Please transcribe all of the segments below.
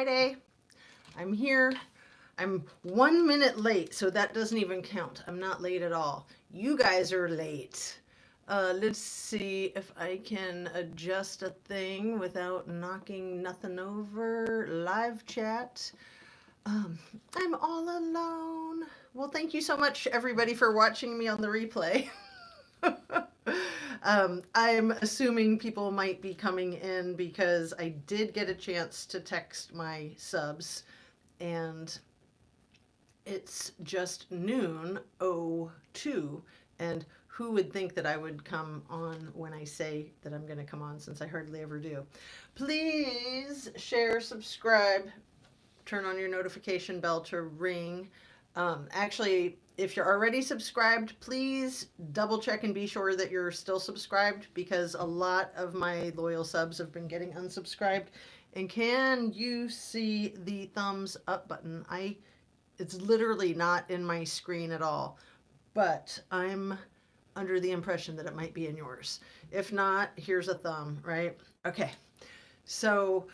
Friday. I'm here. I'm 1 minute late, so that doesn't even count. I'm not late at all. You guys are late. Let's see if I can adjust a thing without knocking nothing over. Live chat. I'm all alone. Well, thank you so much, everybody, for watching me on the replay. I'm assuming people might be coming in because I did get a chance to text my subs, and it's just noon 02, and who would think that I would come on when I say that I'm going to come on, since I hardly ever do. Please share, subscribe, turn on your notification bell to ring. Actually, if you're already subscribed, please double check and be sure that you're still subscribed, because a lot of my loyal subs have been getting unsubscribed. And can you see the thumbs up button? It's literally not in my screen at all, but I'm under the impression that it might be in yours. If not, here's a thumb, right? Okay. So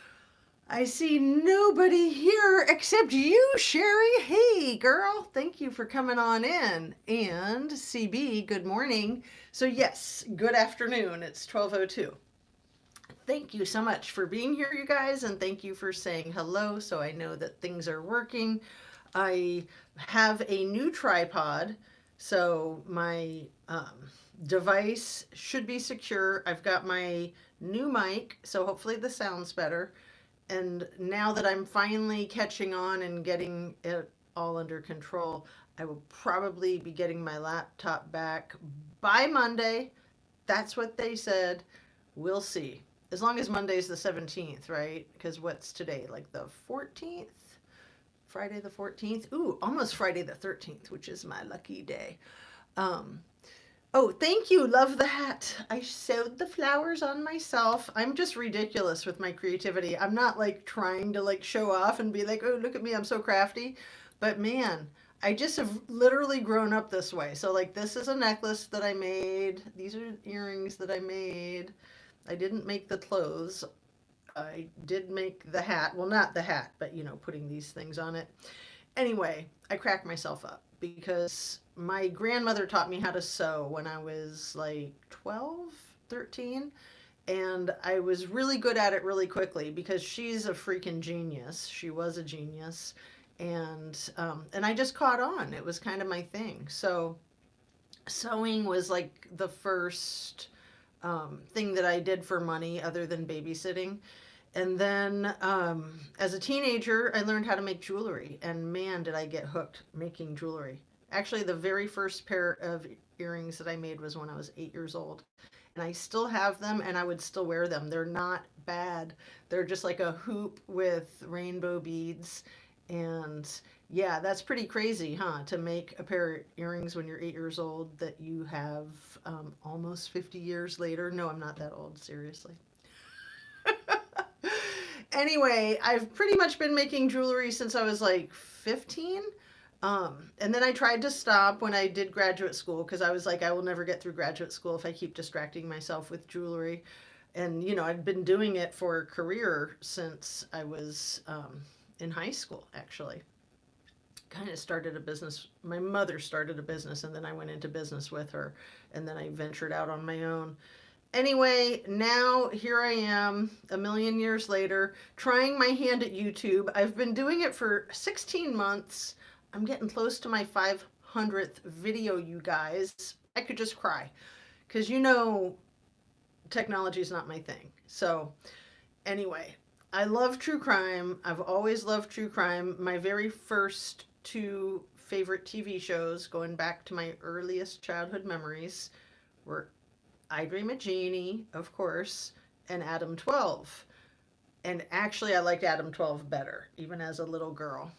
I see nobody here except you, Sherry. Hey, girl. Thank you for coming on in. And CB, good morning. So yes, good afternoon. It's 12:02. Thank you so much for being here, you guys, and thank you for saying hello so I know that things are working. I have a new tripod, so my device should be secure. I've got my new mic, so hopefully the sound's better. And now that I'm finally catching on and getting it all under control, I will probably be getting my laptop back by Monday. That's what they said. We'll see. As long as Monday's the 17th, right? Because what's today? Like the 14th? Friday the 14th? Ooh, almost Friday the 13th, which is my lucky day. Oh, thank you. Love the hat. I sewed the flowers on myself. I'm just ridiculous with my creativity. I'm not like trying to like show off and be like, oh, look at me, I'm so crafty. But man, I just have literally grown up this way. So like this is a necklace that I made. These are earrings that I made. I didn't make the clothes. I did make the hat. Well, not the hat, but you know, putting these things on it. Anyway, I cracked myself up because my grandmother taught me how to sew when I was like 12, 13. And I was really good at it really quickly because she's a freaking genius. She was a genius. And I just caught on. It was kind of my thing. So sewing was like the first thing that I did for money other than babysitting. And then as a teenager, I learned how to make jewelry. And man, did I get hooked making jewelry. Actually, the very first pair of earrings that I made was when I was 8 years old. And I still have them, and I would still wear them. They're not bad. They're just like a hoop with rainbow beads. And yeah, that's pretty crazy, huh? To make a pair of earrings when you're 8 years old that you have almost 50 years later. No, I'm not that old, seriously. Anyway, I've pretty much been making jewelry since I was like 15. And then I tried to stop when I did graduate school because I was like, I will never get through graduate school if I keep distracting myself with jewelry. And, you know, I'd been doing it for a career since I was in high school, actually. Kind of started a business. My mother started a business, and then I went into business with her, and then I ventured out on my own. Anyway, now here I am, a million years later, trying my hand at YouTube. I've been doing it for 16 months. I'm getting close to my 500th video, you guys. I could just cry because, you know, technology is not my thing. So anyway, I love true crime. I've always loved true crime. My very first two favorite TV shows, going back to my earliest childhood memories, were I Dream of Jeannie, of course, and Adam 12. And actually, I liked Adam 12 better, even as a little girl.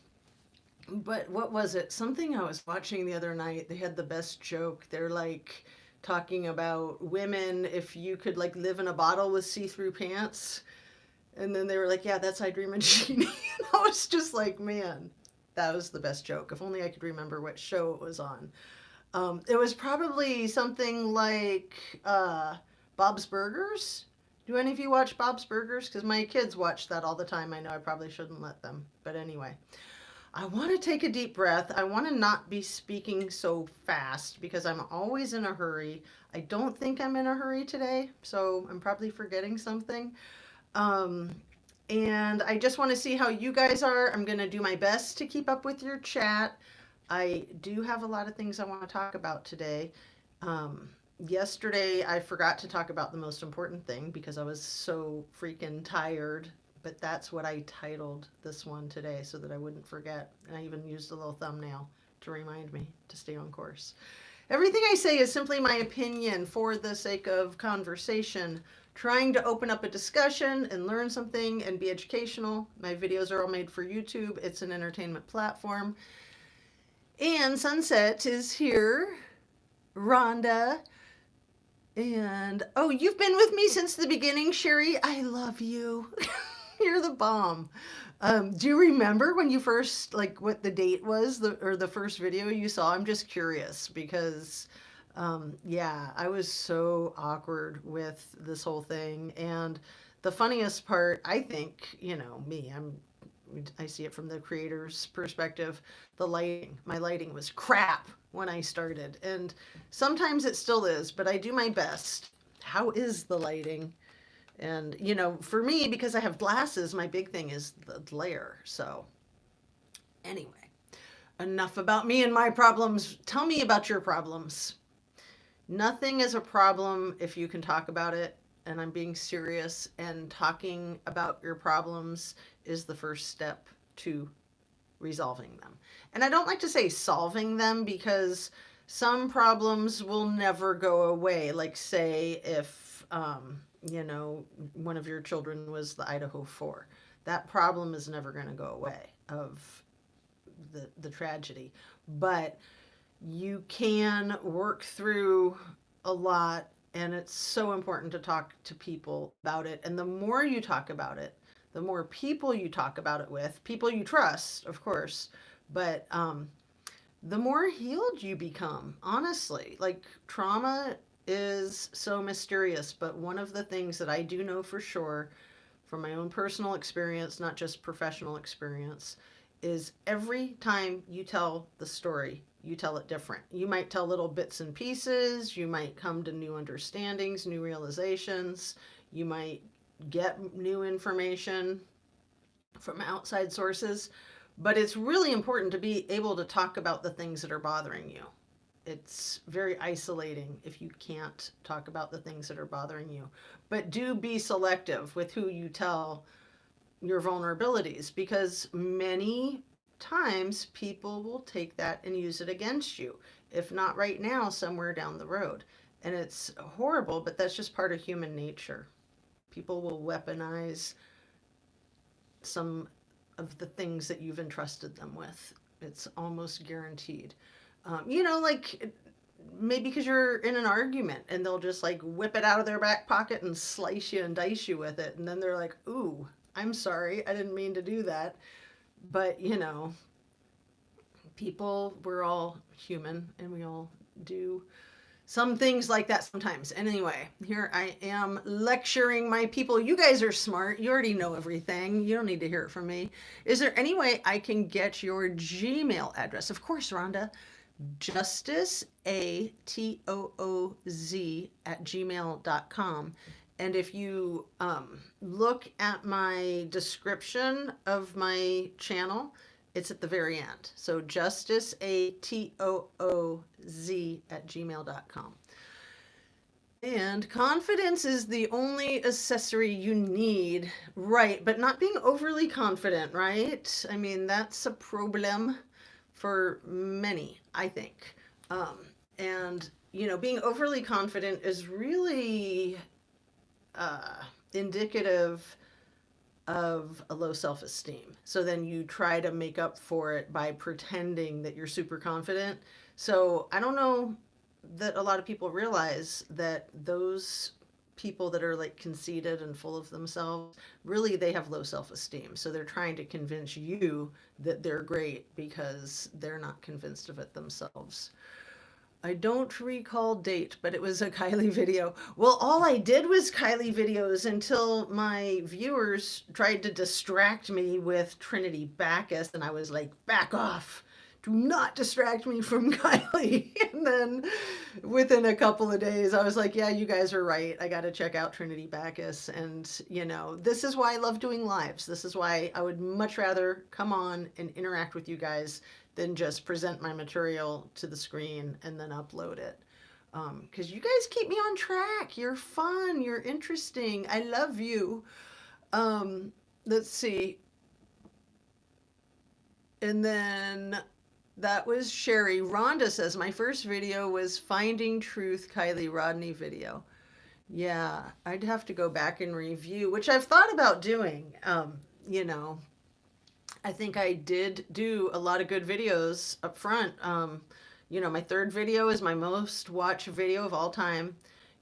But what was it? Something I was watching the other night, they had the best joke. They're like talking about women, if you could like live in a bottle with see-through pants. And then they were like, yeah, that's I Dream of Jeannie. And I was just like, man, that was the best joke. If only I could remember what show it was on. It was probably something like Bob's Burgers. Do any of you watch Bob's Burgers? Because my kids watch that all the time. I know I probably shouldn't let them. But anyway, I want to take a deep breath. I want to not be speaking so fast because I'm always in a hurry. I don't think I'm in a hurry today, so I'm probably forgetting something. Um, and I just want to see how you guys are. I'm going to do my best to keep up with your chat. I do have a lot of things I want to talk about today. Yesterday, I forgot to talk about the most important thing because I was so freaking tired. But that's what I titled this one today so that I wouldn't forget. And I even used a little thumbnail to remind me to stay on course. Everything I say is simply my opinion for the sake of conversation, trying to open up a discussion and learn something and be educational. My videos are all made for YouTube. It's an entertainment platform. And Sunset is here. Rhonda. And, oh, you've been with me since the beginning, Sherry. I love you. You're the bomb. Do you remember when you first, like, what the date was, or the first video you saw? I'm just curious because, yeah, I was so awkward with this whole thing. And the funniest part, I think, you know, I see it from the creator's perspective. The lighting, my lighting was crap when I started, and sometimes it still is, but I do my best. How is the lighting? And, you know, for me, because I have glasses, my big thing is the glare. So, anyway, enough about me and my problems. Tell me about your problems. Nothing is a problem if you can talk about it. And I'm being serious. And talking about your problems is the first step to resolving them. And I don't like to say solving them because some problems will never go away. Like, say, if, you know, one of your children was the Idaho 4. That problem is never going to go away of the tragedy. But you can work through a lot, and it's so important to talk to people about it. And the more you talk about it, the more people you talk about it with, people you trust, of course, but the more healed you become, honestly. Like, trauma is so mysterious, but one of the things that I do know for sure from my own personal experience, not just professional experience, is every time you tell the story, you tell it different. You might tell little bits and pieces, you might come to new understandings, new realizations, you might get new information from outside sources, but it's really important to be able to talk about the things that are bothering you. It's very isolating if you can't talk about the things that are bothering you. But do be selective with who you tell your vulnerabilities, because many times people will take that and use it against you. If not right now, somewhere down the road. And it's horrible, but that's just part of human nature. People will weaponize some of the things that you've entrusted them with. It's almost guaranteed. You know, like maybe because you're in an argument and they'll just like whip it out of their back pocket and slice you and dice you with it. And then they're like, ooh, I'm sorry. I didn't mean to do that. But, you know, we're all human and we all do some things like that sometimes. And anyway, here I am lecturing my people. You guys are smart. You already know everything. You don't need to hear it from me. Is there any way I can get your Gmail address? Of course, Rhonda. Justice, ATOOZ @gmail.com. And if you look at my description of my channel, it's at the very end. So Justice, ATOOZ @gmail.com. And confidence is the only accessory you need, right? But not being overly confident, right? I mean, that's a problem for many, I think. And, you know, being overly confident is really indicative of a low self-esteem. So then you try to make up for it by pretending that you're super confident. So I don't know that a lot of people realize that those people that are like conceited and full of themselves, really they have low self-esteem. So they're trying to convince you that they're great because they're not convinced of it themselves. I don't recall date, but it was a Kylie video. Well, all I did was Kylie videos until my viewers tried to distract me with Trinity Bacchus, and I was like, back off. Do not distract me from Kylie. And then within a couple of days, I was like, yeah, you guys are right. I got to check out Trinity Bacchus. And, this is why I love doing lives. This is why I would much rather come on and interact with you guys than just present my material to the screen and then upload it. Because you guys keep me on track. You're fun. You're interesting. I love you. Let's see. And then that was Sherry. Rhonda says, my first video was Finding Truth Kylie Rodney video. Yeah, I'd have to go back and review, which I've thought about doing. You know, I think I did do a lot of good videos up front. My third video is my most watched video of all time.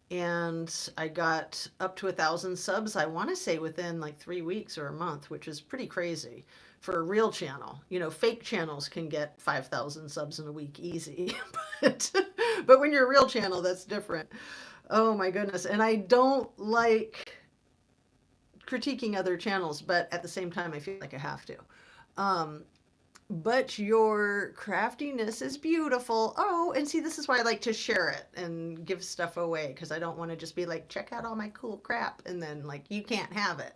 And I got up to 1,000 subs, I want to say within like 3 weeks or a month, which is pretty crazy for a real channel. Fake channels can get 5,000 subs in a week easy. but, but when you're a real channel, that's different. Oh my goodness. And I don't like critiquing other channels, but at the same time, I feel like I have to. But your craftiness is beautiful. Oh, and see, this is why I like to share it and give stuff away, because I don't want to just be like, check out all my cool crap, and then like you can't have it,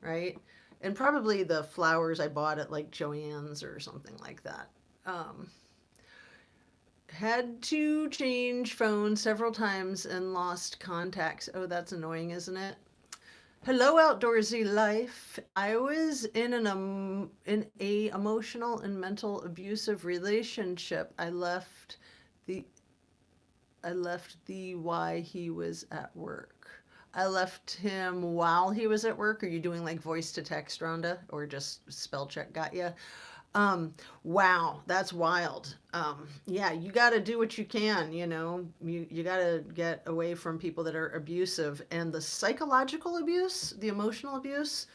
right? And probably the flowers I bought at like Joann's or something like that. Had to change phones several times and lost contacts. Oh, that's annoying, isn't it? Hello, outdoorsy life. I was in a emotional and mental abusive relationship. The I left the why he was at work. I left him while he was at work. Are you doing like voice to text, Rhonda, or just spell check got you? Wow, that's wild. Yeah, you got to do what you can, you got to get away from people that are abusive. And the psychological abuse, the emotional abuse,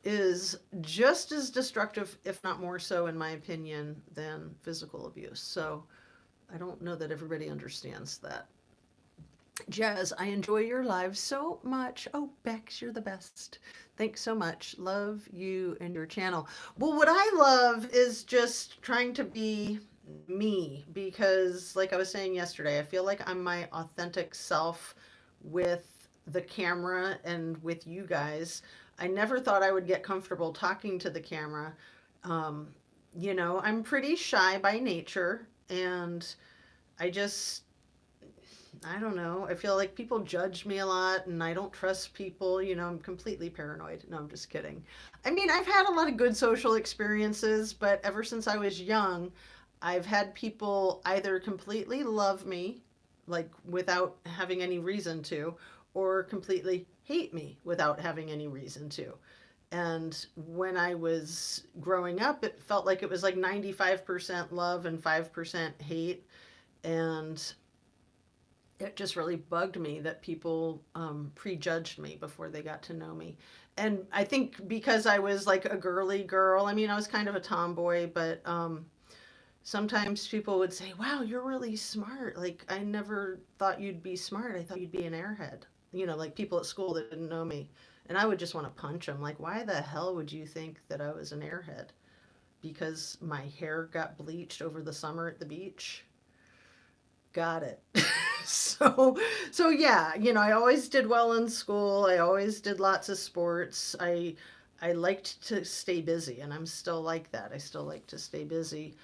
is just as destructive, if not more so, in my opinion, than physical abuse. So I don't know that everybody understands that. Jazz, I enjoy your lives so much. Oh, Bex, you're the best. Thanks so much. Love you and your channel. Well, what I love is just trying to be me, because, like I was saying yesterday, I feel like I'm my authentic self with the camera and with you guys. I never thought I would get comfortable talking to the camera. I'm pretty shy by nature, and I just I don't know. I feel like people judge me a lot and I don't trust people. I'm completely paranoid. No, I'm just kidding. I mean, I've had a lot of good social experiences, but ever since I was young, I've had people either completely love me, like without having any reason to, or completely hate me without having any reason to. And when I was growing up, it felt like it was like 95% love and 5% hate. And it just really bugged me that people prejudged me before they got to know me. And I think because I was like a girly girl, I mean, I was kind of a tomboy, but sometimes people would say, wow, you're really smart. Like, I never thought you'd be smart. I thought you'd be an airhead. Like people at school that didn't know me. And I would just want to punch them. Like, why the hell would you think that I was an airhead? Because my hair got bleached over the summer at the beach? Got it. So yeah, I always did well in school. I always did lots of sports. I liked to stay busy, and I'm still like that. I still like to stay busy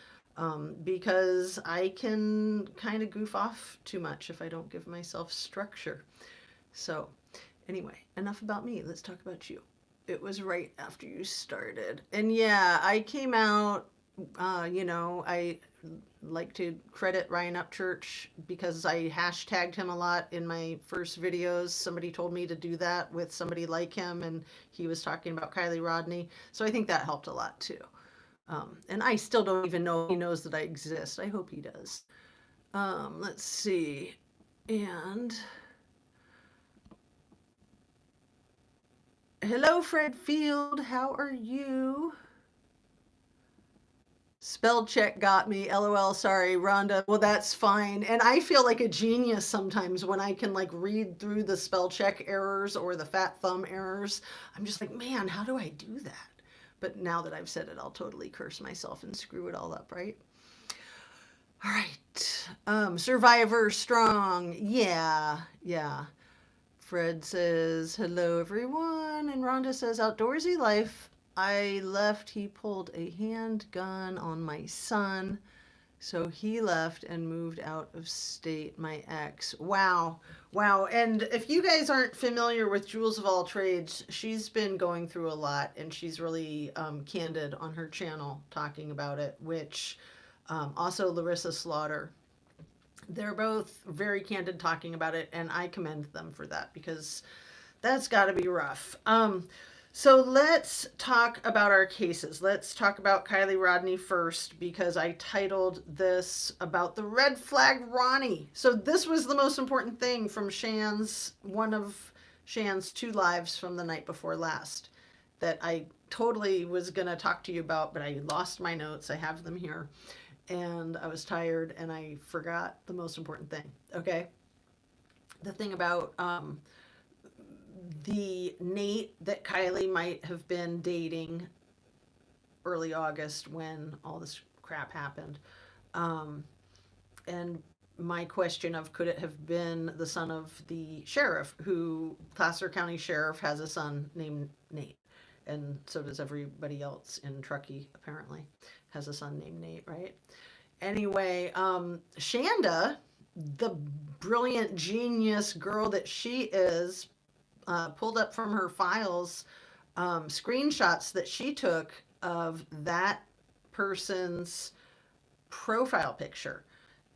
because I can kind of goof off too much if I don't give myself structure. So anyway, enough about me. Let's talk about you. It was right after you started. And yeah, I came out, I like to credit Ryan Upchurch because I hashtagged him a lot in my first videos. Somebody told me to do that with somebody like him, and he was talking about Kylie Rodney. So I think that helped a lot too. And I still don't even know if he knows that I exist. I hope he does. Let's see. And hello, Fred Field. How are you? Spell check got me. LOL. Sorry, Rhonda. Well, that's fine. And I feel like a genius sometimes when I can like read through the spell check errors or the fat thumb errors. I'm just like, man, how do I do that? But now that I've said it, I'll totally curse myself and screw it all up, right? All right. Survivor strong. Yeah. Yeah. Fred says, hello, everyone. And Rhonda says, outdoorsy life. I left. He pulled a handgun on my son. So he left and moved out of state, my ex. Wow. Wow. And if you guys aren't familiar with Jules of All Trades, she's been going through a lot and she's really candid on her channel talking about it, which also Larissa Slaughter. They're both very candid talking about it, and I commend them for that because that's got to be rough. So let's talk about our cases. Let's talk about Kylie Rodney first because I titled this about the red flag Ronnie. So this was the most important thing from Shan's, one of Shan's 2 lives from the night before last that I totally was going to talk to you about, but I lost my notes. I have them here. And I was tired and I forgot the most important thing. Okay. The thing about the Nate that Kylie might have been dating early August when all this crap happened. And my question of could it have been the son of the sheriff, who Placer County Sheriff has a son named Nate. And so does everybody else in Truckee, apparently, has a son named Nate, right? Anyway, Shanda, the brilliant genius girl that she is, pulled up from her files screenshots that she took of that person's profile picture.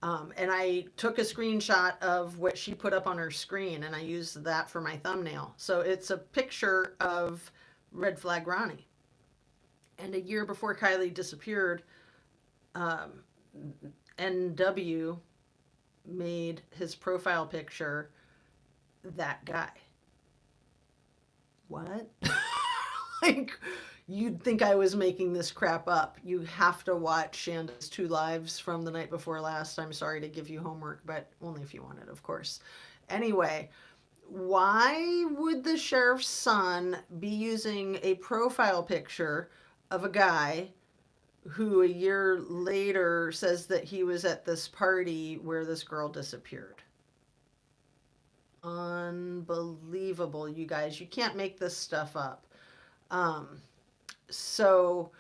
And I took a screenshot of what she put up on her screen and I used that for my thumbnail. So it's a picture of Red Flag Ronnie. And a year before Kylie disappeared, NW made his profile picture that guy. What? Like, you'd think I was making this crap up. You have to watch Shanda's 2 lives from the night before last. I'm sorry to give you homework, but only if you want it, of course. Anyway, why would the sheriff's son be using a profile picture of a guy who a year later says that he was at this party where this girl disappeared? Unbelievable, you guys. You can't make this stuff up. So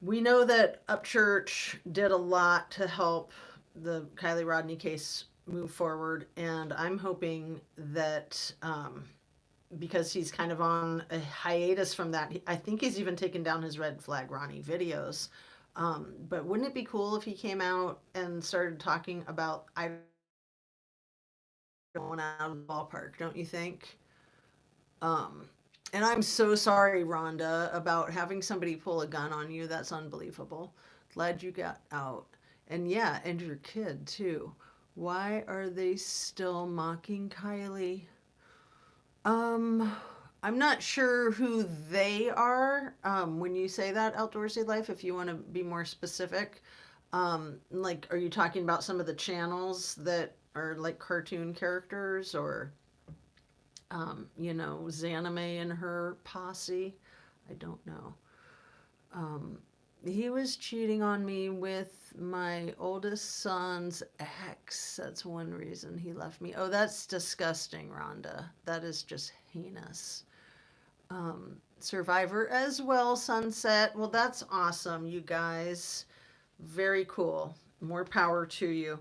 we know that Upchurch did a lot to help the Kylie Rodney case move forward, and I'm hoping that because he's kind of on a hiatus from that, I think he's even taken down his Red Flag Ronnie videos. But wouldn't it be cool if he came out and started talking about Idaho going out of the ballpark, don't you think? And I'm so sorry, Rhonda, about having somebody pull a gun on you. That's unbelievable. Glad you got out. And yeah, and your kid too. Why are they still mocking Kylie? I'm not sure who they are. When you say that, Outdoorsy Life, if you want to be more specific, like, are you talking about some of the channels that are like cartoon characters, or you know, Zanime and her posse? I don't know. He was cheating on me with my oldest son's ex. That's one reason he left me. Oh, that's disgusting, Rhonda. That is just heinous. Survivor as well, Sunset. Well, that's awesome, you guys. Very cool. More power to you.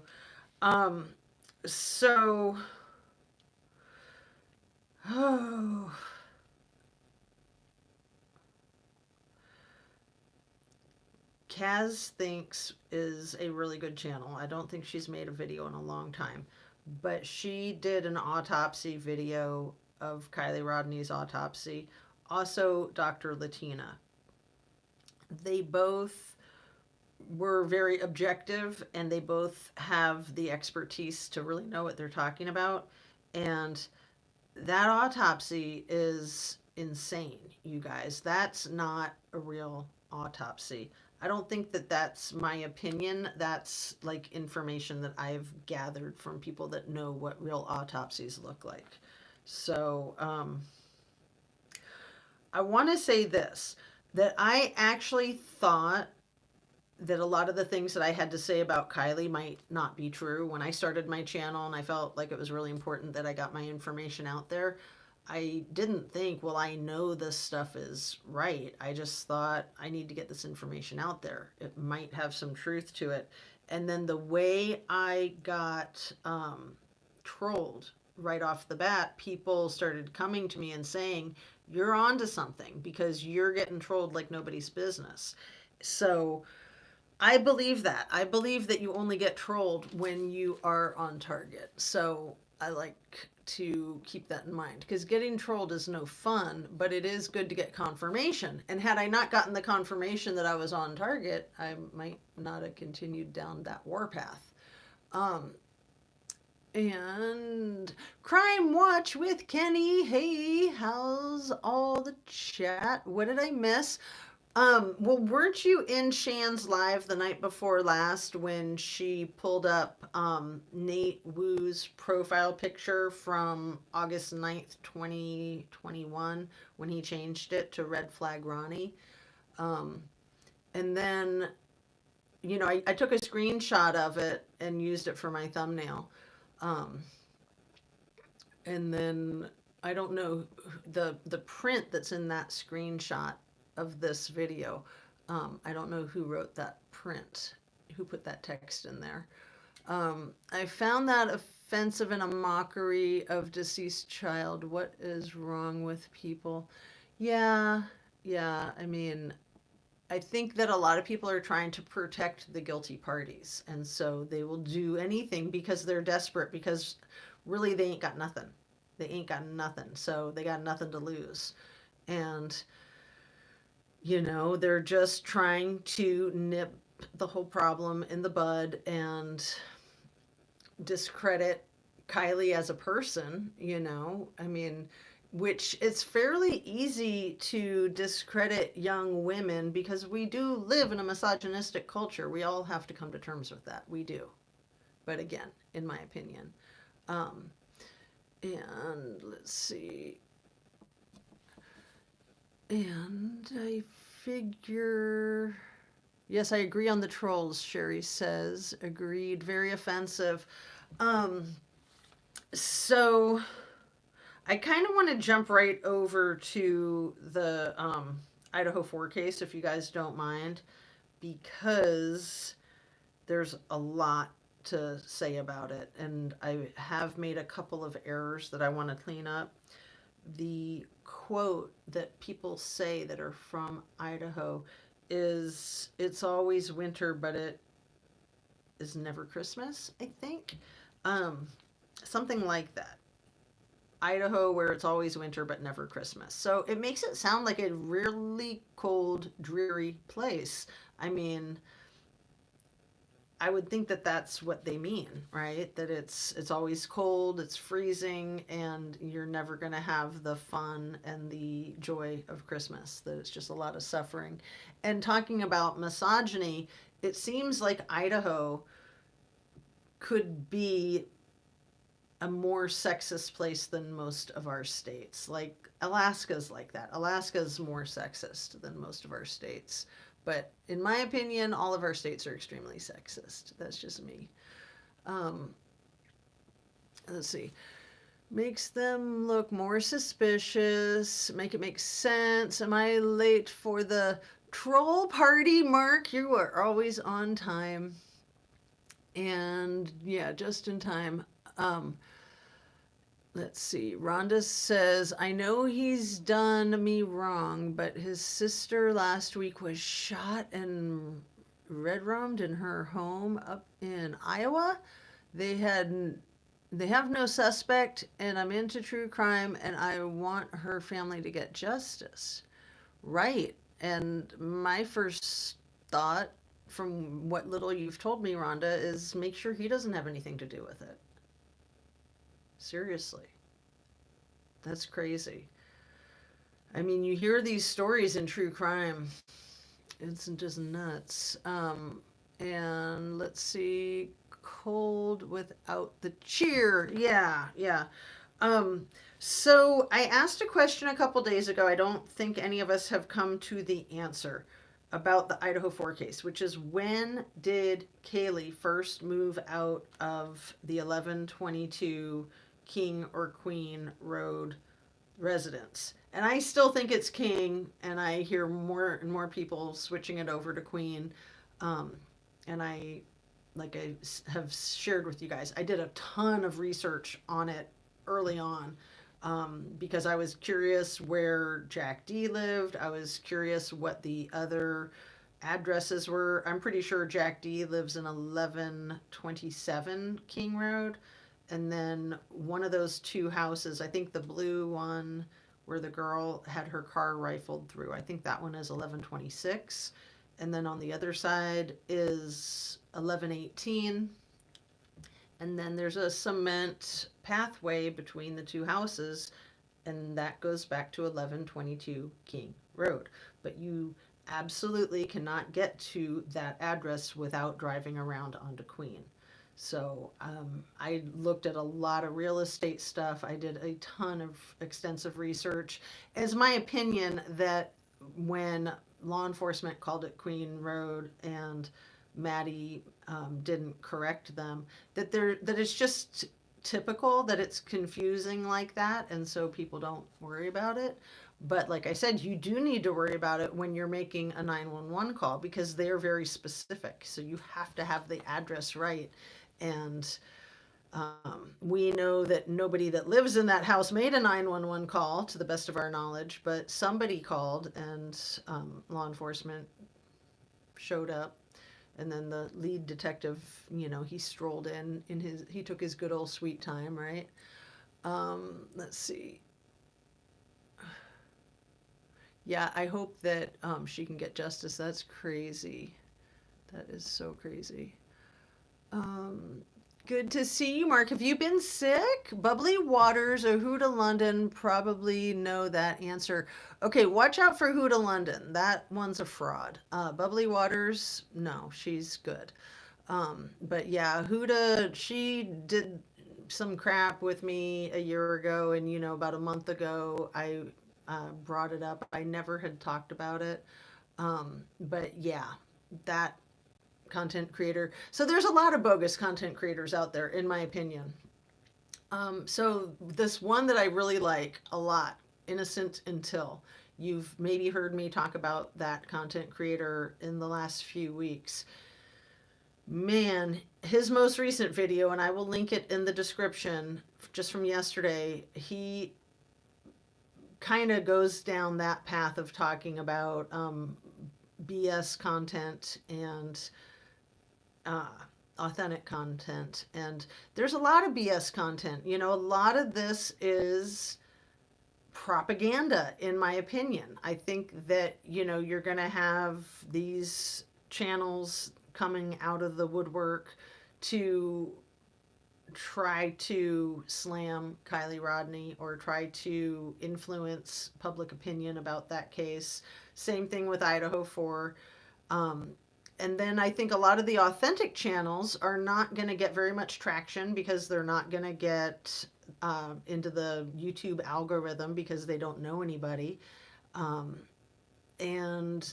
So, oh, Kaz Thinks is a really good channel. I don't think she's made a video in a long time, but she did an autopsy video of Kylie Rodney's autopsy. Also, Dr. Latina. They both were very objective and they both have the expertise to really know what they're talking about. And that autopsy is insane, you guys. That's not a real autopsy. I don't think that that's my opinion. That's like information that I've gathered from people that know what real autopsies look like. So, I want to say this, that I actually thought that a lot of the things that I had to say about Kylie might not be true when I started my channel, and I felt like it was really important that I got my information out there. I didn't think, well, I know this stuff is right. I just thought I need to get this information out there. It might have some truth to it. And then the way I got trolled right off the bat, people started coming to me and saying, you're onto something because you're getting trolled like nobody's business. So I believe that. I believe that you only get trolled when you are on target. So I like to keep that in mind because getting trolled is no fun, but it is good to get confirmation. And had I not gotten the confirmation that I was on target, I might not have continued down that warpath. And Crime Watch with Kenny. Hey, how's all the chat? What did I miss? Well, weren't you in Shan's live the night before last when she pulled up Nate Wu's profile picture from August 9th, 2021, when he changed it to Redflag Ronnie? And then, you know, I took a screenshot of it and used it for my thumbnail. And then I don't know the print that's in that screenshot of this video. I don't know who wrote that print, who put that text in there. I found that offensive and a mockery of deceased child. What is wrong with people? Yeah, I mean, I think that a lot of people are trying to protect the guilty parties. And so they will do anything because they're desperate, because really they ain't got nothing. They ain't got nothing. So they got nothing to lose. And you know, they're just trying to nip the whole problem in the bud and discredit Kylie as a person, you know. I mean, which it's fairly easy to discredit young women because we do live in a misogynistic culture. We all have to come to terms with that. We do. But again, in my opinion. And let's see. And I figure, yes, I agree on the trolls, Sherry says. Agreed. Very offensive. So I kind of want to jump right over to the Idaho 4 case, if you guys don't mind, because there's a lot to say about it. And I have made a couple of errors that I want to clean up. The quote that people say that are from Idaho is, it's always winter, but it is never Christmas, I think. Something like that. Idaho, where it's always winter, but never Christmas. So it makes it sound like a really cold, dreary place. I mean, I would think that that's what they mean, right? That it's always cold, it's freezing, and you're never going to have the fun and the joy of Christmas. That it's just a lot of suffering. And talking about misogyny, it seems like Idaho could be a more sexist place than most of our states. Like Alaska's like that. Alaska's more sexist than most of our states. But in my opinion, all of our states are extremely sexist. That's just me. Let's see. Makes them look more suspicious. Make it make sense. Am I late for the troll party, Marc? You are always on time. And yeah, just in time. Let's see. Rhonda says, I know he's done me wrong, but his sister last week was shot and red-roamed in her home up in Iowa. They have no suspect, and I'm into true crime, and I want her family to get justice. Right. And my first thought, from what little you've told me, Rhonda, is make sure he doesn't have anything to do with it. Seriously. That's crazy. I mean, you hear these stories in true crime. It's just nuts. And let's see, cold without the cheer. Yeah, yeah. Um, so I asked a question a couple days ago. I don't think any of us have come to the answer about the Idaho 4 case, which is when did Kaylee first move out of the 1122 King or Queen Road residence? And I still think it's King, and I hear more and more people switching it over to Queen. Um, and I, like I have shared with you guys, I did a ton of research on it early on, because I was curious where Jack D lived. I was curious what the other addresses were. I'm pretty sure Jack D lives in 1127 King Road. And then one of those two houses, I think the blue one where the girl had her car rifled through, I think that one is 1126. And then on the other side is 1118. And then there's a cement pathway between the two houses, and that goes back to 1122 King Road. But you absolutely cannot get to that address without driving around onto Queen. So I looked at a lot of real estate stuff. I did a ton of extensive research. It's my opinion that when law enforcement called it Queen Road and Maddie didn't correct them, that it's just typical that it's confusing like that, and so people don't worry about it. But like I said, you do need to worry about it when you're making a 911 call because they're very specific. So you have to have the address right. And we know that nobody that lives in that house made a 911 call to the best of our knowledge, but somebody called and law enforcement showed up. And then the lead detective, he strolled he took his good old sweet time, right? Let's see. Yeah, I hope that she can get justice. That's crazy. That is so crazy. Um, Good to see you, Mark. Have you been sick? Bubbly Waters or Huda London probably know that answer. Okay, watch out for Huda London. That one's a fraud. Bubbly Waters, no, she's good. But yeah, Huda, she did some crap with me a year ago, and about a month ago, I brought it up. I never had talked about it. But yeah, that content creator. So there's a lot of bogus content creators out there, in my opinion. So this one that I really like a lot, Innocent Until. You've maybe heard me talk about that content creator in the last few weeks. Man, his most recent video, and I will link it in the description, just from yesterday, he kind of goes down that path of talking about BS content and uh, authentic content. And there's a lot of BS content. A lot of this is propaganda, in my opinion. I think that, you're going to have these channels coming out of the woodwork to try to slam Kylie Rodney or try to influence public opinion about that case. Same thing with Idaho 4. And then I think a lot of the authentic channels are not going to get very much traction because they're not going to get into the YouTube algorithm because they don't know anybody. And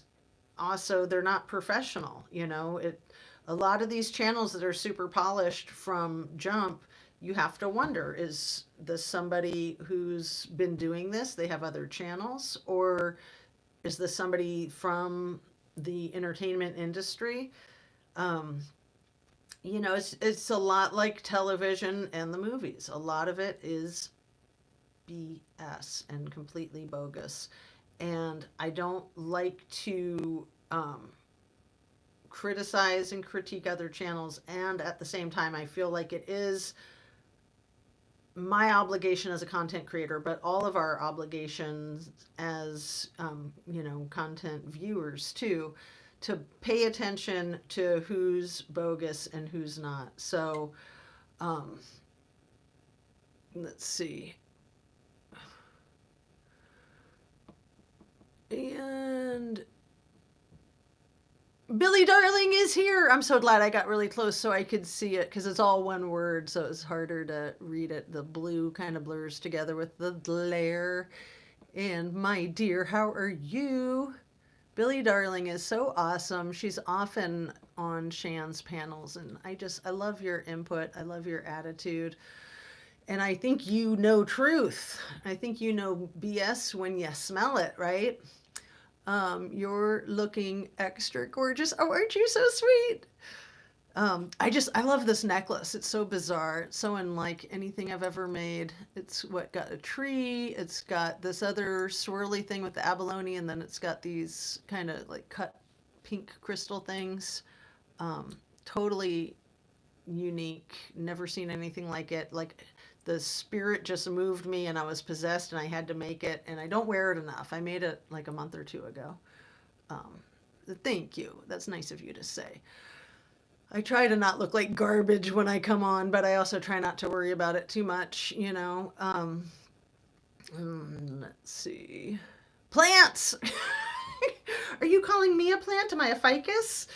also, they're not professional. A lot of these channels that are super polished from jump, you have to wonder, is this somebody who's been doing this? They have other channels, or is this somebody from the entertainment industry? It's a lot like television and the movies. A lot of it is BS and completely bogus. And I don't like to criticize and critique other channels. And at the same time, I feel like it is my obligation as a content creator, but all of our obligations as, content viewers too, to pay attention to who's bogus and who's not. So, let's see. And Billy Darling is here. I'm so glad I got really close so I could see it because it's all one word, so it's harder to read it. The blue kind of blurs together with the glare. And my dear, how are you? Billy Darling is so awesome. She's often on Shan's panels, and I love your input. I love your attitude. And I think you know truth. I think you know BS when you smell it, right? You're looking extra gorgeous. Oh, aren't you so sweet? I love this necklace. It's so bizarre. It's so unlike anything I've ever made. It's what got a tree. It's got this other swirly thing with the abalone, and then it's got these kind of like cut pink crystal things. Totally unique. Never seen anything like it. Like the spirit just moved me, and I was possessed, and I had to make it. And I don't wear it enough. I made it like a month or two ago. Um, Thank you. That's nice of you to say. I try to not look like garbage when I come on, but I also try not to worry about it too much, you know. Let's see. Plants! Are you calling me a plant? Am I a ficus?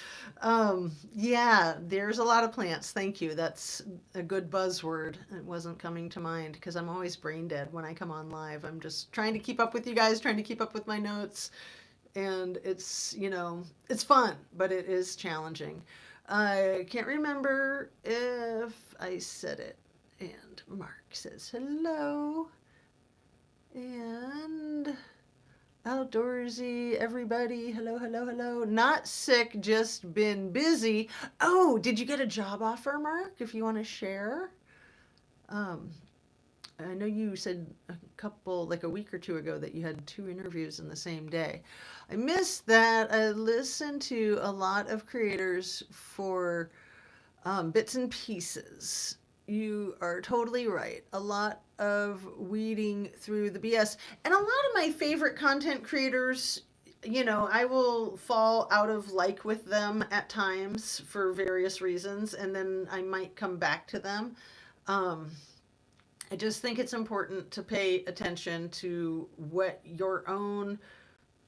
Yeah, there's a lot of plants. Thank you. That's a good buzzword. It wasn't coming to mind because I'm always brain dead when I come on live. I'm just trying to keep up with you guys, trying to keep up with my notes. And it's, you know, it's fun, but it is challenging. I can't remember if I said it. And Mark says hello. And outdoorsy, everybody. Hello, hello, hello. Not sick, just been busy. Oh, did you get a job offer, Mark? If you want to share. Um, I know you said a couple, like a week or two ago, that you had 2 interviews in the same day. I missed that. I listened to a lot of creators for bits and pieces. You are totally right. A lot of weeding through the BS. And a lot of my favorite content creators, you know, I will fall out of like with them at times for various reasons, and then I might come back to them. Um, I just think it's important to pay attention to what your own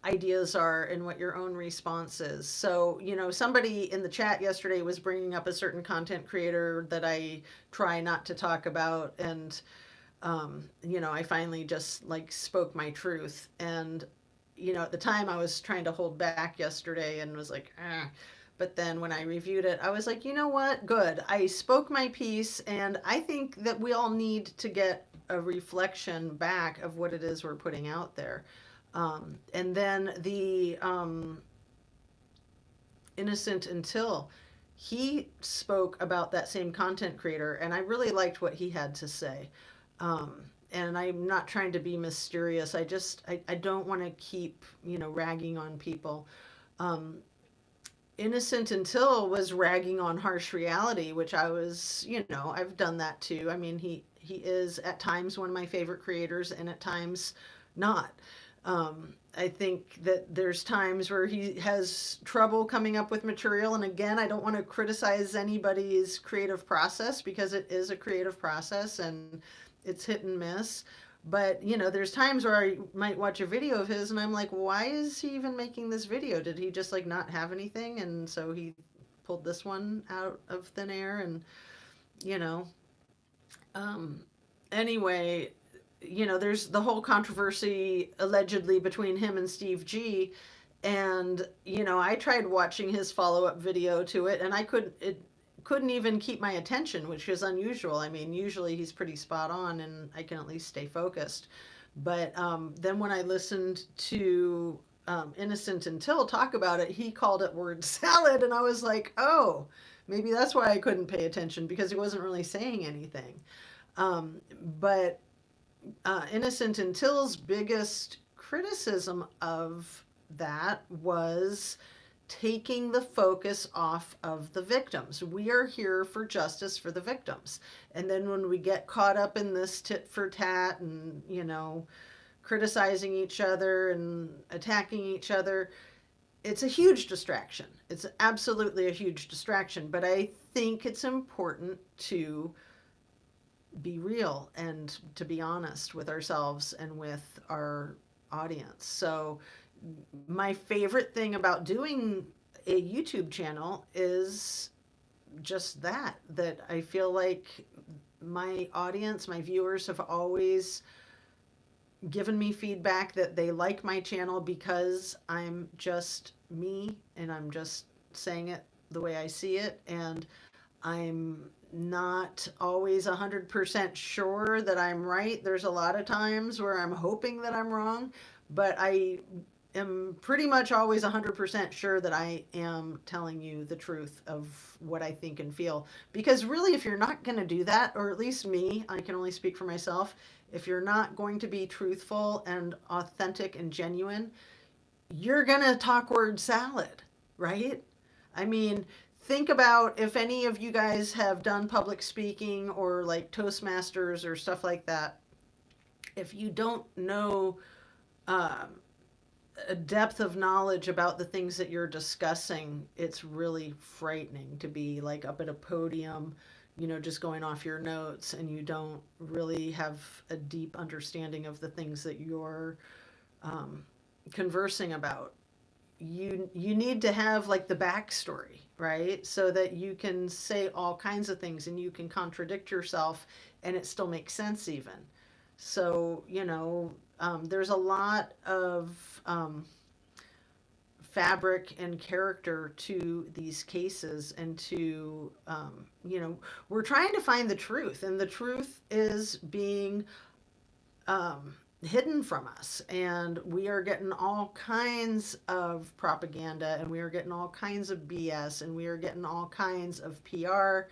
ideas are and what your own response is. So, you know, somebody in the chat yesterday was bringing up a certain content creator that I try not to talk about. And, you know, I finally just like spoke my truth. And, you know, at the time I was trying to hold back yesterday and was like, ah. But then when I reviewed it, I was like, you know what? Good. I spoke my piece, and I think that we all need to get a reflection back of what it is we're putting out there. And then the Innocent Until, he spoke about that same content creator, and I really liked what he had to say. And I'm not trying to be mysterious. I don't want to keep, you know, ragging on people. Innocent Until was ragging on harsh reality, which I was, you know, I've done that too. I mean, he is at times one of my favorite creators, and at times not. I think that there's times where he has trouble coming up with material, and again, I don't want to criticize anybody's creative process because it is a creative process and it's hit and miss. But, you know, there's times where I might watch a video of his and I'm like, why is he even making this video? Did he just like not have anything? And so he pulled this one out of thin air and, you know, um, anyway, you know, there's the whole controversy allegedly between him and Steve G. And, you know, I tried watching his follow-up video to it and it couldn't even keep my attention, which is unusual. I mean, usually he's pretty spot on and I can at least stay focused. But then when I listened to Innocent Until talk about it, he called it word salad. And I was like, oh, maybe that's why I couldn't pay attention, because he wasn't really saying anything. But Innocent Until's biggest criticism of that was taking the focus off of the victims. We are here for justice for the victims. And then when we get caught up in this tit for tat and, you know, criticizing each other and attacking each other, it's a huge distraction. It's absolutely a huge distraction. But I think it's important to be real and to be honest with ourselves and with our audience. So my favorite thing about doing a YouTube channel is just that I feel like my audience, my viewers have always given me feedback that they like my channel because I'm just me and I'm just saying it the way I see it, and I'm not always 100% sure that I'm right. There's a lot of times where I'm hoping that I'm wrong, but I am pretty much always 100% sure that I am telling you the truth of what I think and feel. Because really, if you're not going to do that, or at least me, I can only speak for myself, if you're not going to be truthful and authentic and genuine, you're going to talk word salad, right? I mean, think about if any of you guys have done public speaking or like Toastmasters or stuff like that. If you don't know um, a depth of knowledge about the things that you're discussing, it's really frightening to be like up at a podium, just going off your notes, and you don't really have a deep understanding of the things that you're um, conversing about. You need to have like the backstory, right? So that you can say all kinds of things and you can contradict yourself and it still makes sense even. So, there's a lot of fabric and character to these cases, and we're trying to find the truth, and the truth is being um, hidden from us. And we are getting all kinds of propaganda, and we are getting all kinds of BS, and we are getting all kinds of PR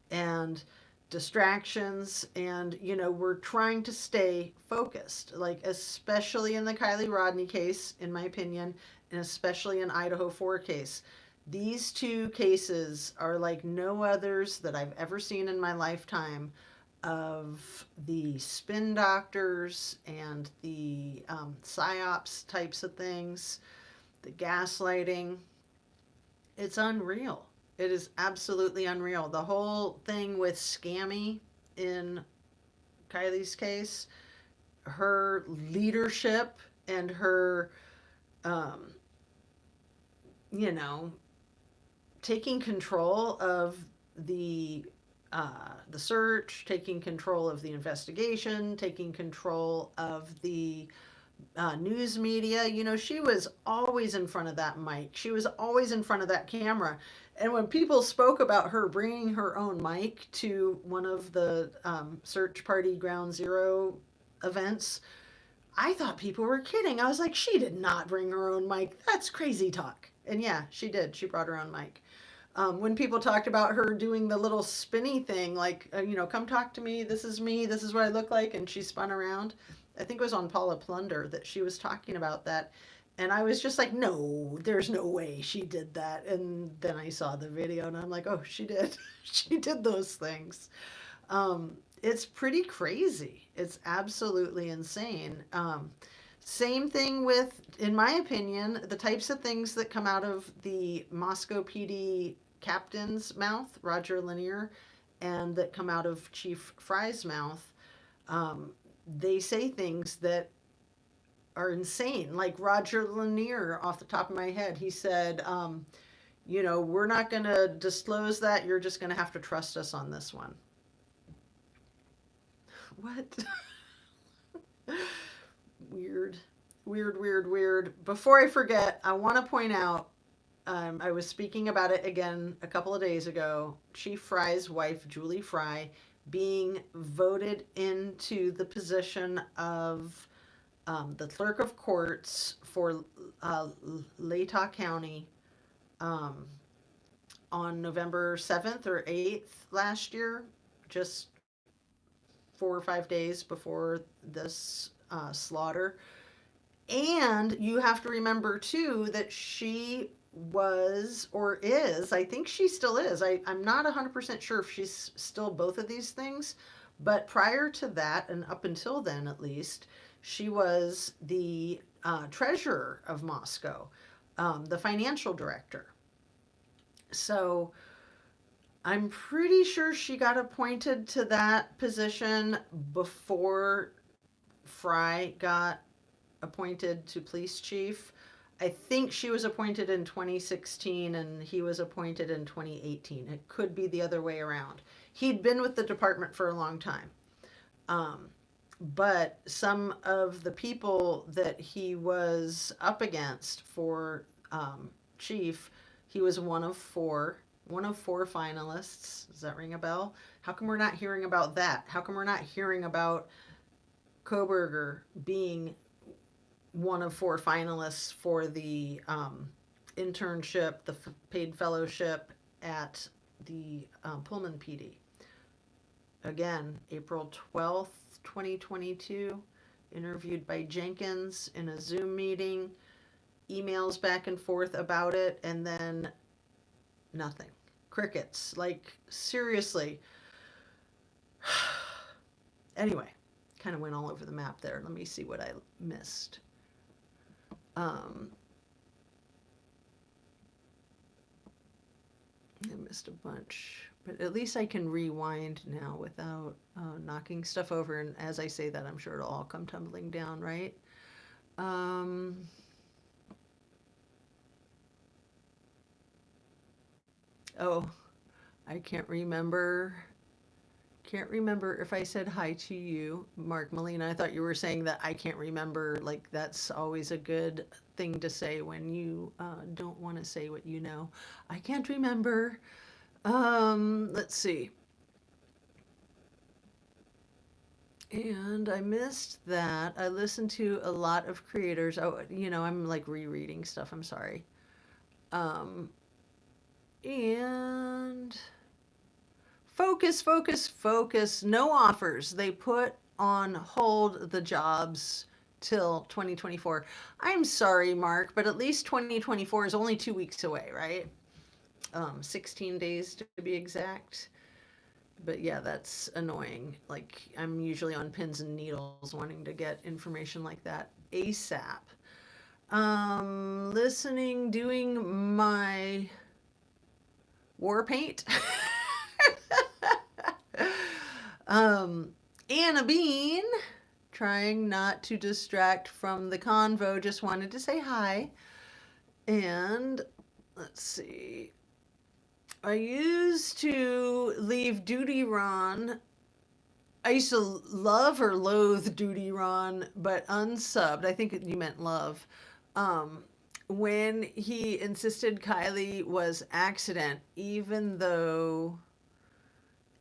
and distractions. And, we're trying to stay focused, like, especially in the Kylie Rodney case, in my opinion, and especially in Idaho 4 case. These two cases are like no others that I've ever seen in my lifetime, of the spin doctors and the psyops types of things, the gaslighting. It's unreal. It is absolutely unreal. The whole thing with Scammy in Kylie's case, her leadership and her, um, you know, taking control of the search, taking control of the investigation, taking control of the news media. She was always in front of that mic. She was always in front of that camera. And when people spoke about her bringing her own mic to one of the search party ground zero events, I thought people were kidding. I was like, she did not bring her own mic. That's crazy talk. And yeah, she did. She brought her own mic. When people talked about her doing the little spinny thing, like, come talk to me, this is me, this is what I look like, and she spun around. I think it was on Paula Plunder that she was talking about that. And I was just like, no, there's no way she did that. And then I saw the video and I'm like, oh, she did. She did those things. It's pretty crazy. It's absolutely insane. Same thing with, in my opinion, the types of things that come out of the Moscow PD captain's mouth, Roger Lanier, and that come out of Chief Fry's mouth. They say things that are insane. Like Roger Lanier, off the top of my head, he said, we're not going to disclose that. You're just going to have to trust us on this one. What? Weird, weird, weird, weird. Before I forget, I want to point out, I was speaking about it again a couple of days ago. Chief Fry's wife, Julie Fry, being voted into the position of the clerk of courts for Latah County on November 7th or 8th last year, just 4 or 5 days before this slaughter. And you have to remember, too, that she was, or is, I think she still is. I'm not 100% sure if she's still both of these things, but prior to that, and up until then at least, she was the treasurer of Moscow, the financial director. So I'm pretty sure she got appointed to that position before Fry got appointed to police chief. I think she was appointed in 2016 and he was appointed in 2018. It could be the other way around. He'd been with the department for a long time. Um, but some of the people that he was up against for chief, he was one of four finalists. Does that ring a bell? How come we're not hearing about that? How come we're not hearing about Koberger being one of four finalists for the internship, the paid fellowship at the Pullman PD? Again, April 12th, 2022, interviewed by Jenkins in a Zoom meeting, emails back and forth about it, and then nothing. Crickets. Like, seriously. Anyway, kind of went all over the map there. Let me see what I missed. I missed a bunch, but at least I can rewind now without knocking stuff over. And as I say that, I'm sure it'll all come tumbling down, right? Um, oh, I can't remember. Can't remember if I said hi to you, Mark Molina. I thought you were saying that I can't remember. Like, that's always a good thing to say when you don't want to say what you know. I can't remember. Let's see. And I missed that. I listened to a lot of creators. Oh, I'm like rereading stuff. I'm sorry. Um, and focus, focus, focus. No offers. They put on hold the jobs till 2024. I'm sorry, Mark, but at least 2024 is only 2 weeks away, right? 16 days to be exact. But yeah, that's annoying. Like, I'm usually on pins and needles wanting to get information like that ASAP. Listening, doing my war paint. Anna Bean, trying not to distract from the convo, just wanted to say hi. And let's see. I used to leave Duty Ron. I used to love or loathe Duty Ron, but unsubbed. I think you meant love. Um, when he insisted Kylie was accident, even though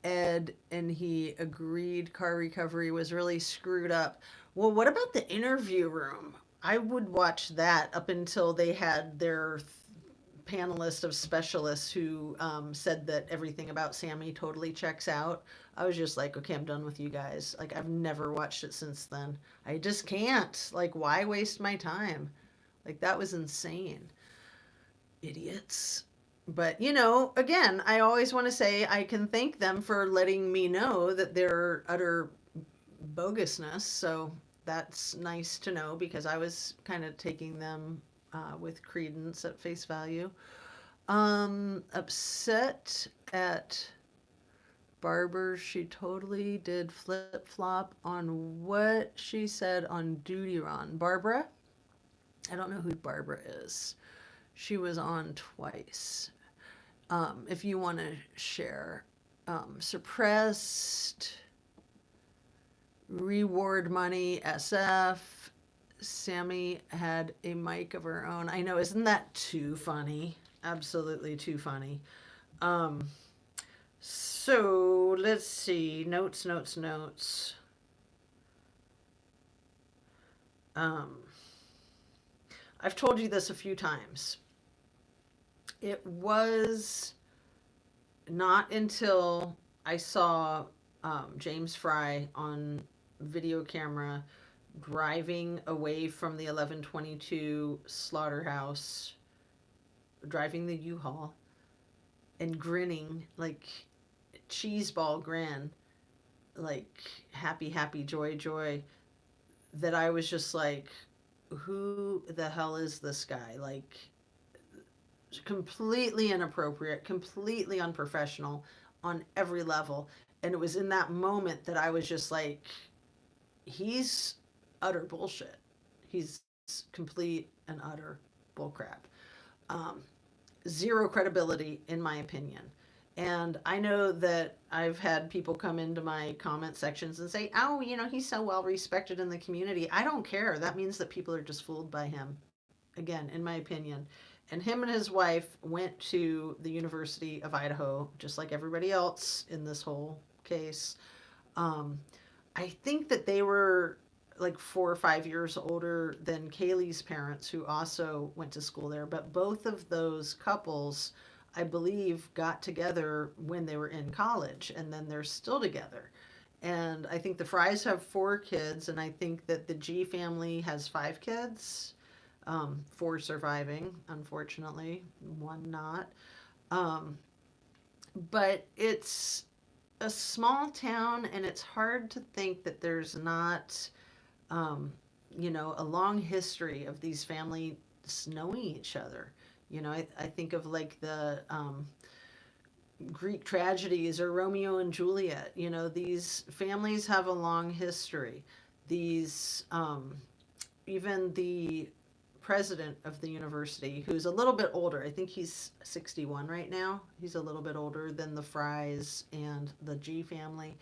Ed and he agreed car recovery was really screwed up. Well, what about the interview room? I would watch that up until they had their panelist of specialists who said that everything about Sammy totally checks out. I was just like, okay, I'm done with you guys. Like, I've never watched it since then. I just can't. Like, why waste my time? Like, that was insane. Idiots. But, again, I always want to say I can thank them for letting me know that they're utter bogusness. So that's nice to know because I was kind of taking them with credence at face value. Upset at Barber. She totally did flip flop on what she said on Duty Ron. Barbara? I don't know who Barbara is. She was on twice. If you want to share, suppressed, reward money, SF. Sammy had a mic of her own. I know, isn't that too funny? Absolutely too funny. Um, so let's see. Notes, notes, notes. Um, I've told you this a few times. It was not until I saw James Fry on video camera driving away from the 1122 slaughterhouse, driving the U-Haul, and grinning like cheeseball grin, like happy, happy, joy, joy, that I was just like, who the hell is this guy? Like, completely inappropriate, completely unprofessional on every level. And it was in that moment that I was just like, he's utter bullshit. He's complete and utter bullcrap. Um, Zero credibility, in my opinion. And I know that I've had people come into my comment sections and say, oh, he's so well respected in the community. I don't care. That means that people are just fooled by him, again, in my opinion. And him and his wife went to the University of Idaho, just like everybody else in this whole case. Um, I think that they were like 4 or 5 years older than Kaylee's parents, who also went to school there. But both of those couples, I believe, got together when they were in college, and then they're still together. And I think the Fries have 4 kids, and I think that the G family has 5 kids, 4 surviving, unfortunately, 1 not. Um, but it's a small town, and it's hard to think that there's not, um, a long history of these families knowing each other. I think of like the Greek tragedies or Romeo and Juliet. These families have a long history. These, even the president of the university, who's a little bit older, I think he's 61 right now. He's a little bit older than the Fries and the G family.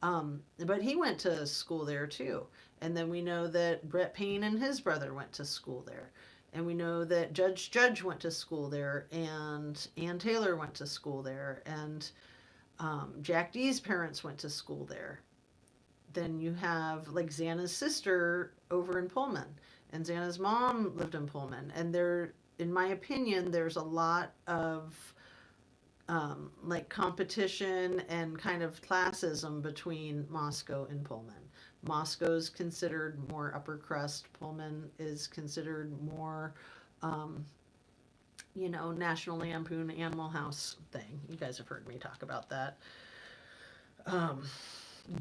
But he went to school there too. And then we know that Brett Payne and his brother went to school there. And we know that Judge went to school there, and Ann Taylor went to school there, and Jack D's parents went to school there. Then you have like Xana's sister over in Pullman, and Xana's mom lived in Pullman. And there, in my opinion, there's a lot of like competition and kind of classism between Moscow and Pullman. Moscow's considered more upper crust. Pullman is considered more, um, National Lampoon Animal House thing. You guys have heard me talk about that. Um,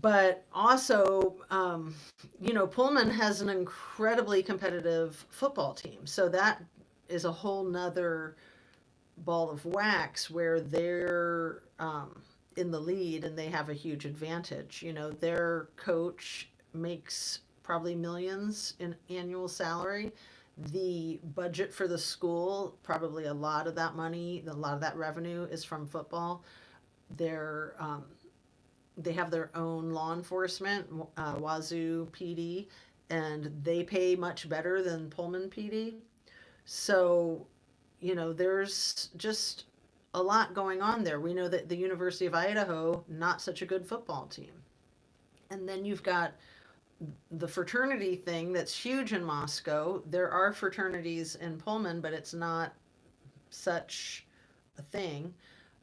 but also, Pullman has an incredibly competitive football team. So that is a whole nother ball of wax where they're in the lead and they have a huge advantage. Their coach makes probably millions in annual salary. The budget for the school, probably a lot of that money, a lot of that revenue is from football. They're they have their own law enforcement, Wazoo PD, and they pay much better than Pullman PD. So, there's just a lot going on there. We know that the University of Idaho, not such a good football team. And then you've got the fraternity thing that's huge in Moscow. There are fraternities in Pullman, but it's not such a thing.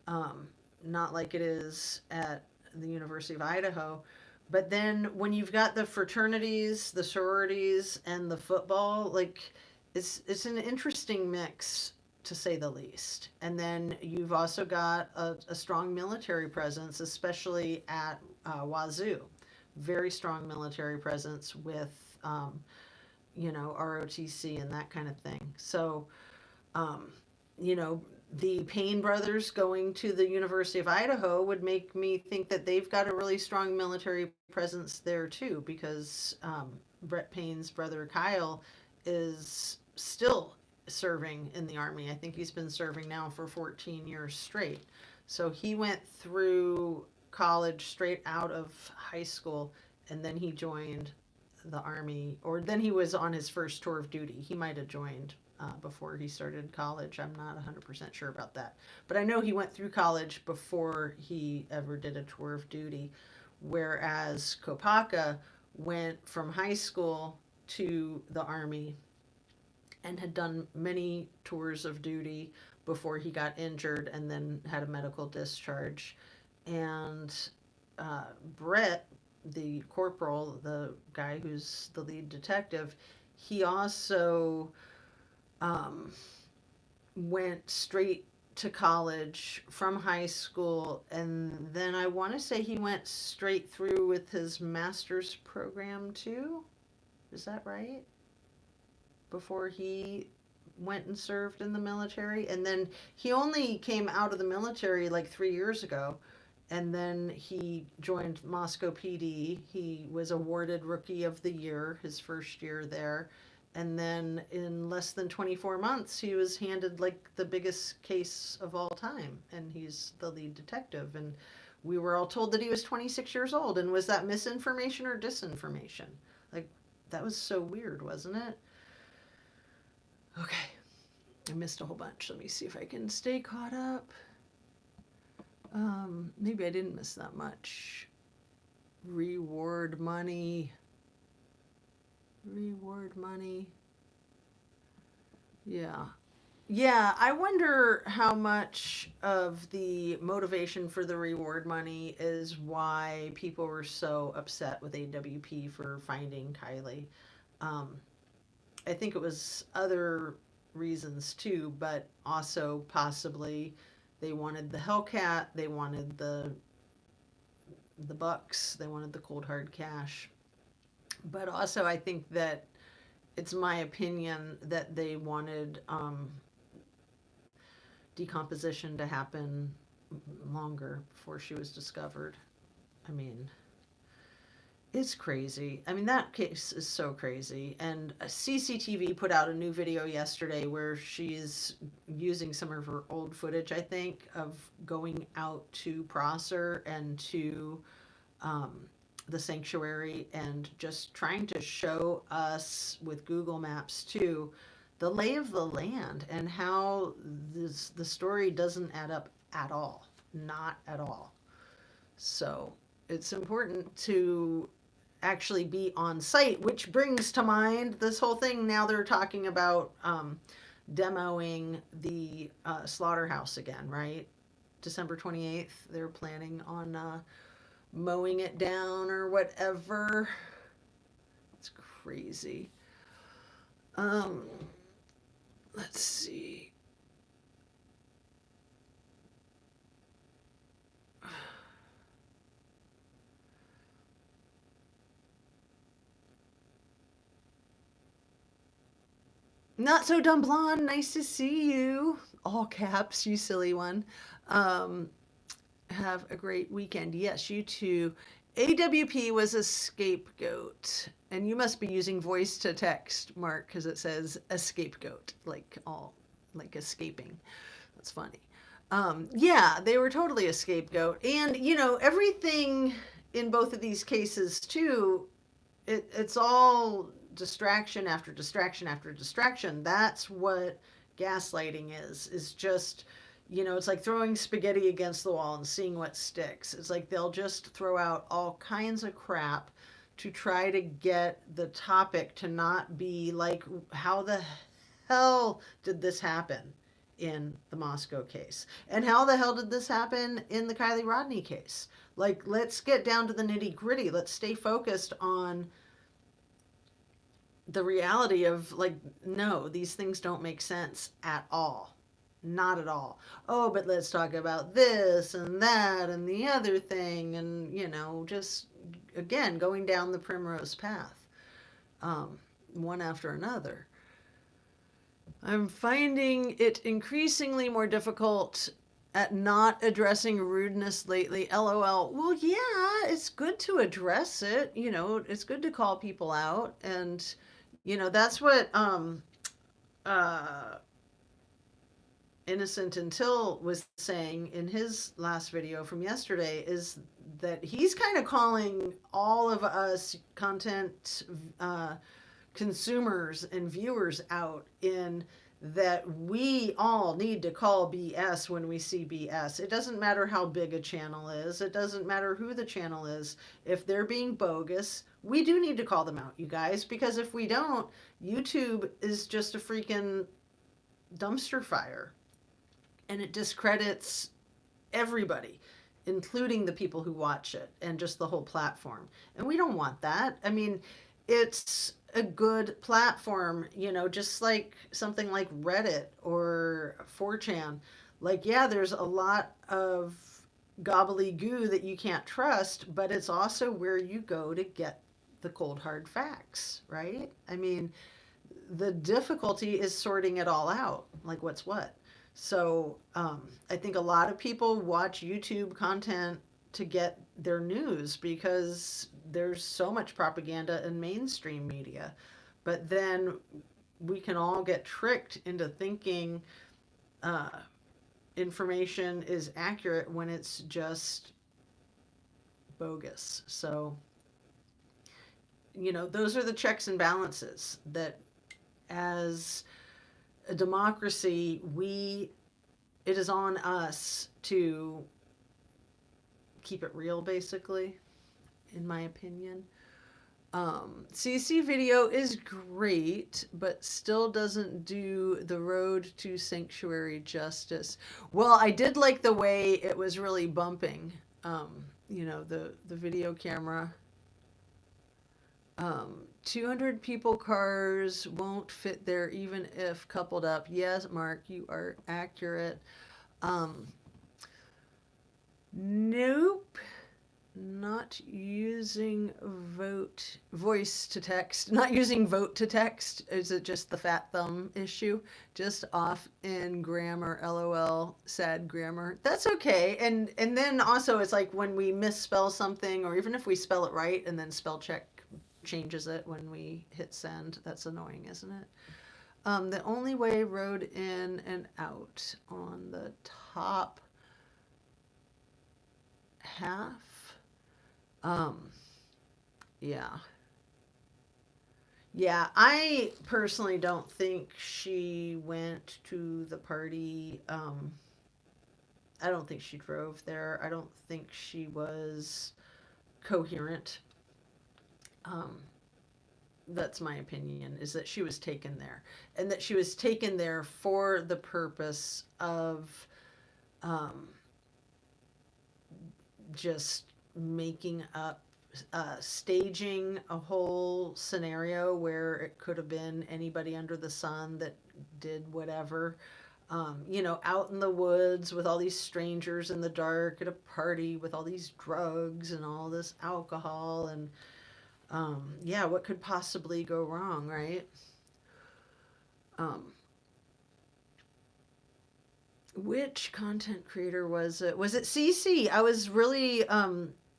Not like it is at the University of Idaho. But then when you've got the fraternities, the sororities, and the football, like it's an interesting mix, to say the least. And then you've also got a strong military presence, especially at Wazoo. Very strong military presence with, ROTC and that kind of thing. So, um, the Payne brothers going to the University of Idaho would make me think that they've got a really strong military presence there too, because Brett Payne's brother Kyle is still serving in the Army. I think he's been serving now for 14 years straight. So he went through college straight out of high school, and then he joined the Army, or then he was on his first tour of duty. He might have joined before he started college. I'm not 100% sure about that. But I know he went through college before he ever did a tour of duty, whereas Kopaka went from high school to the Army and had done many tours of duty before he got injured and then had a medical discharge. And Brett, the corporal, the guy who's the lead detective, he also went straight to college from high school, and then I want to say he went straight through with his master's program too. Is that right? Before he went and served in the military. And then he only came out of the military like 3 years ago. And then he joined Moscow PD. He was awarded Rookie of the Year his first year there. And then in less than 24 months, he was handed like the biggest case of all time. And he's the lead detective. And we were all told that he was 26 years old. And was that misinformation or disinformation? Like, that was so weird, wasn't it? Okay. I missed a whole bunch. Let me see if I can stay caught up. Maybe I didn't miss that much. Reward money. Reward money. Yeah. Yeah, I wonder how much of the motivation for the reward money is why people were so upset with AWP for finding Kylie. Um, I think it was other reasons too, but also possibly they wanted the Hellcat, they wanted the bucks, they wanted the cold hard cash. But also, I think that it's my opinion that they wanted decomposition to happen longer before she was discovered. I mean, it's crazy. I mean, that case is so crazy. And CCTV put out a new video yesterday where she's using some of her old footage, I think, of going out to Prosser and to the sanctuary and just trying to show us with Google Maps too the lay of the land and how the story doesn't add up at all, not at all. So it's important to actually be on site, which brings to mind this whole thing. Now they're talking about demoing the slaughterhouse again, right? December 28th, they're planning on mowing it down or whatever. It's crazy. Um, let's see. Not so dumb blonde. Nice to see you. All caps, you silly one. Um, have a great weekend. Yes, you too. AWP was a scapegoat. And you must be using voice to text, Mark, because it says a scapegoat, like escaping. That's funny. Yeah, they were totally a scapegoat. And, everything in both of these cases, too, it's all distraction after distraction after distraction. That's what gaslighting is just, it's like throwing spaghetti against the wall and seeing what sticks. It's like they'll just throw out all kinds of crap to try to get the topic to not be like, how the hell did this happen in the Moscow case? And how the hell did this happen in the Kylie Rodney case? Like, let's get down to the nitty gritty. Let's stay focused on the reality of, like, no, these things don't make sense at all. Not at all. Oh, but let's talk about this and that and the other thing, and just again going down the primrose path, one after another. I'm finding it increasingly more difficult at not addressing rudeness lately. LOL. Well, yeah, it's good to address it. It's good to call people out, and that's what Innocent Until was saying in his last video from yesterday, is that he's kind of calling all of us content consumers and viewers out in that we all need to call BS when we see BS. It doesn't matter how big a channel is. It doesn't matter who the channel is. If they're being bogus, we do need to call them out, you guys, because if we don't, YouTube is just a freaking dumpster fire. And it discredits everybody, including the people who watch it and just the whole platform. And we don't want that. I mean, it's a good platform, just like something like Reddit or 4chan. Like, yeah, there's a lot of gobbledygoo that you can't trust, but it's also where you go to get the cold hard facts, right? I mean, the difficulty is sorting it all out, like what's what. So I think a lot of people watch YouTube content to get their news because there's so much propaganda in mainstream media. But then we can all get tricked into thinking uh, information is accurate when it's just bogus. So, those are the checks and balances that as a democracy, it is on us to keep it real, basically, in my opinion. CC video is great, but still doesn't do the road to sanctuary justice. Well, I did like the way it was really bumping, the video camera. 200 people cars won't fit there even if coupled up. Yes, Mark, you are accurate. Nope. Not using voice to text. Not using vote to text. Is it just the fat thumb issue? Just off in grammar. LOL. Sad grammar. That's okay. And then also it's like when we misspell something, or even if we spell it right and then spell check changes it when we hit send. That's annoying, isn't it? The only way road in and out on the top half. Yeah. Yeah, I personally don't think she went to the party. I don't think she drove there. I don't think she was coherent. That's my opinion, is that she was taken there. And that she was taken there for the purpose of just making up, staging a whole scenario where it could have been anybody under the sun that did whatever. Out in the woods with all these strangers in the dark at a party with all these drugs and all this alcohol. And yeah, what could possibly go wrong, right? Which content creator was it? Was it CC? I was really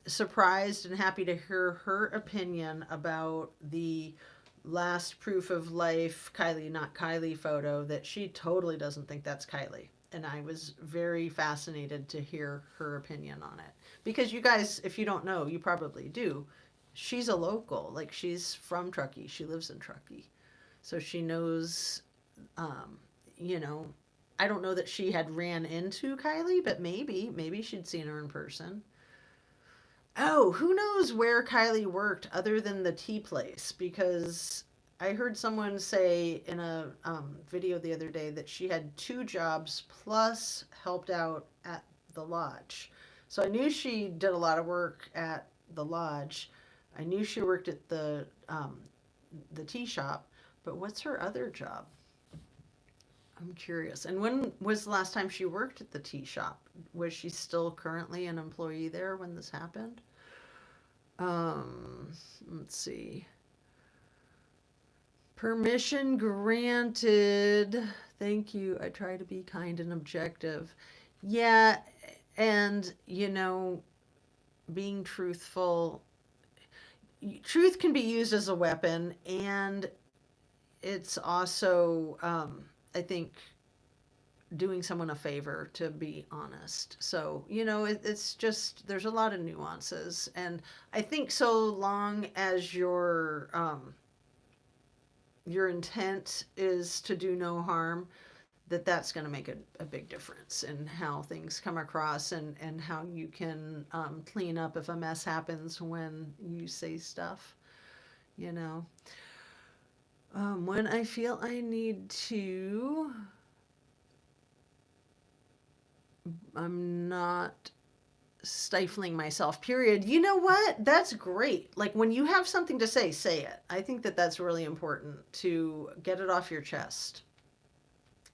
surprised and happy to hear her opinion about the last proof of life Kylie not Kylie photo, that she totally doesn't think that's Kylie. And I was very fascinated to hear her opinion on it. Because you guys, if you don't know, you probably do. She's a local. Like, she's from Truckee. She lives in Truckee. So she knows, I don't know that she had ran into Kylie, but maybe she'd seen her in person. Oh, who knows where Kylie worked other than the tea place? Because I heard someone say in a video the other day that she had 2 jobs plus helped out at the lodge. So I knew she did a lot of work at the lodge. I knew she worked at the tea shop, but what's her other job? I'm curious. And when was the last time she worked at the tea shop? Was she still currently an employee there when this happened? Let's see. Permission granted. Thank you. I try to be kind and objective. Yeah, and being truthful. Truth can be used as a weapon, and it's also, I think, doing someone a favor, to be honest. So, it's just, there's a lot of nuances. And I think so long as your intent is to do no harm, that's going to make a big difference in how things come across, and how you can clean up if a mess happens when you say stuff, when I feel I need to, I'm not stifling myself, period. You know what? That's great. Like, when you have something to say it. I think that's really important, to get it off your chest.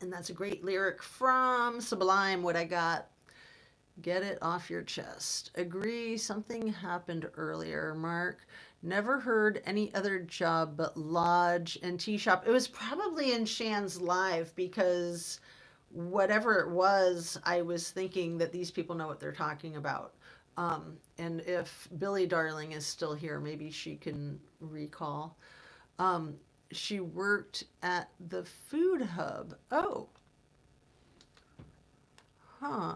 And that's a great lyric from Sublime, What I Got. Get it off your chest. Agree, something happened earlier, Mark. Never heard any other job but lodge and tea shop. It was probably in Shan's live, because whatever it was, I was thinking that these people know what they're talking about. And if Billy Darling is still here, maybe she can recall. she worked at the food hub. Oh, huh.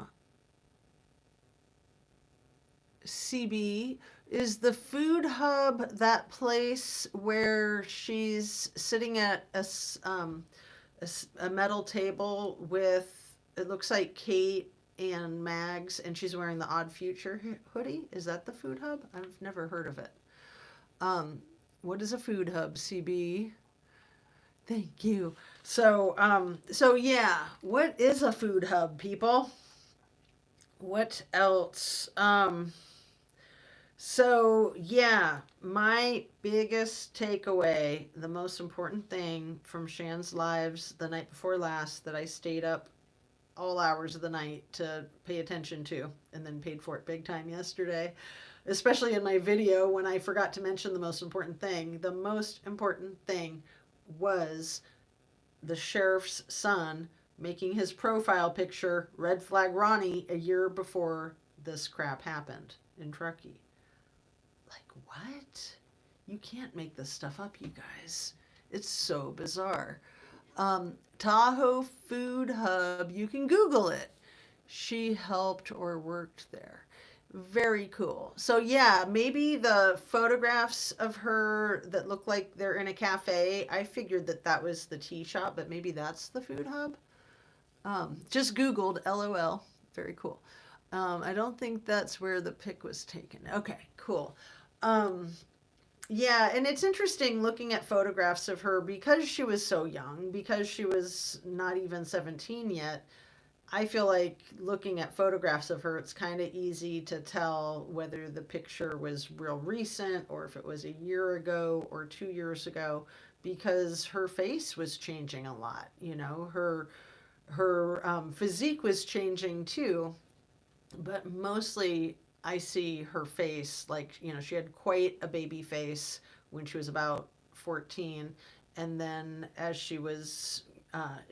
CB, is the food hub that place where she's sitting at a metal table with, it looks like Kate and Mags, and she's wearing the Odd Future hoodie? Is that the food hub? I've never heard of it. Um, what is a food hub, CB? Thank you. So yeah, what is a food hub, people? What else? So yeah, my biggest takeaway, the most important thing from Shan's lives the night before last that I stayed up all hours of the night to pay attention to and then paid for it big time yesterday, especially in my video when I forgot to mention the most important thing. The most important thing was the sheriff's son making his profile picture Redflag Ronnie a year before this crap happened in Truckee. Like, what? You can't make this stuff up, you guys. It's so bizarre. Tahoe Food Hub, you can Google it. She helped or worked there. Very cool. So, yeah, maybe the photographs of her that look like they're in a cafe, I figured that that was the tea shop, but maybe that's the food hub. Just Googled, LOL. Very cool. I don't think that's where the pic was taken. Okay, cool. Um, yeah, and it's interesting looking at photographs of her because she was so young, because she was not even 17 yet. I feel like looking at photographs of her, it's kind of easy to tell whether the picture was real recent or if it was a year ago or 2 years ago because her face was changing a lot. You know, her physique was changing too, but mostly I see her face like, you know, she had quite a baby face when she was about 14. And then as she was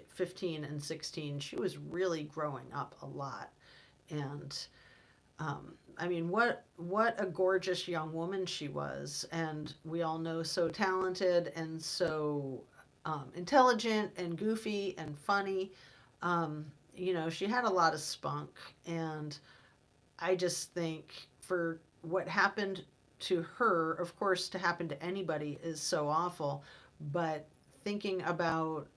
15 and 16, she was really growing up a lot. And I mean, what a gorgeous young woman she was. And we all know so talented and so intelligent and goofy and funny. You know, she had a lot of spunk. And I just think for what happened to her, of course, to happen to anybody is so awful. But thinking about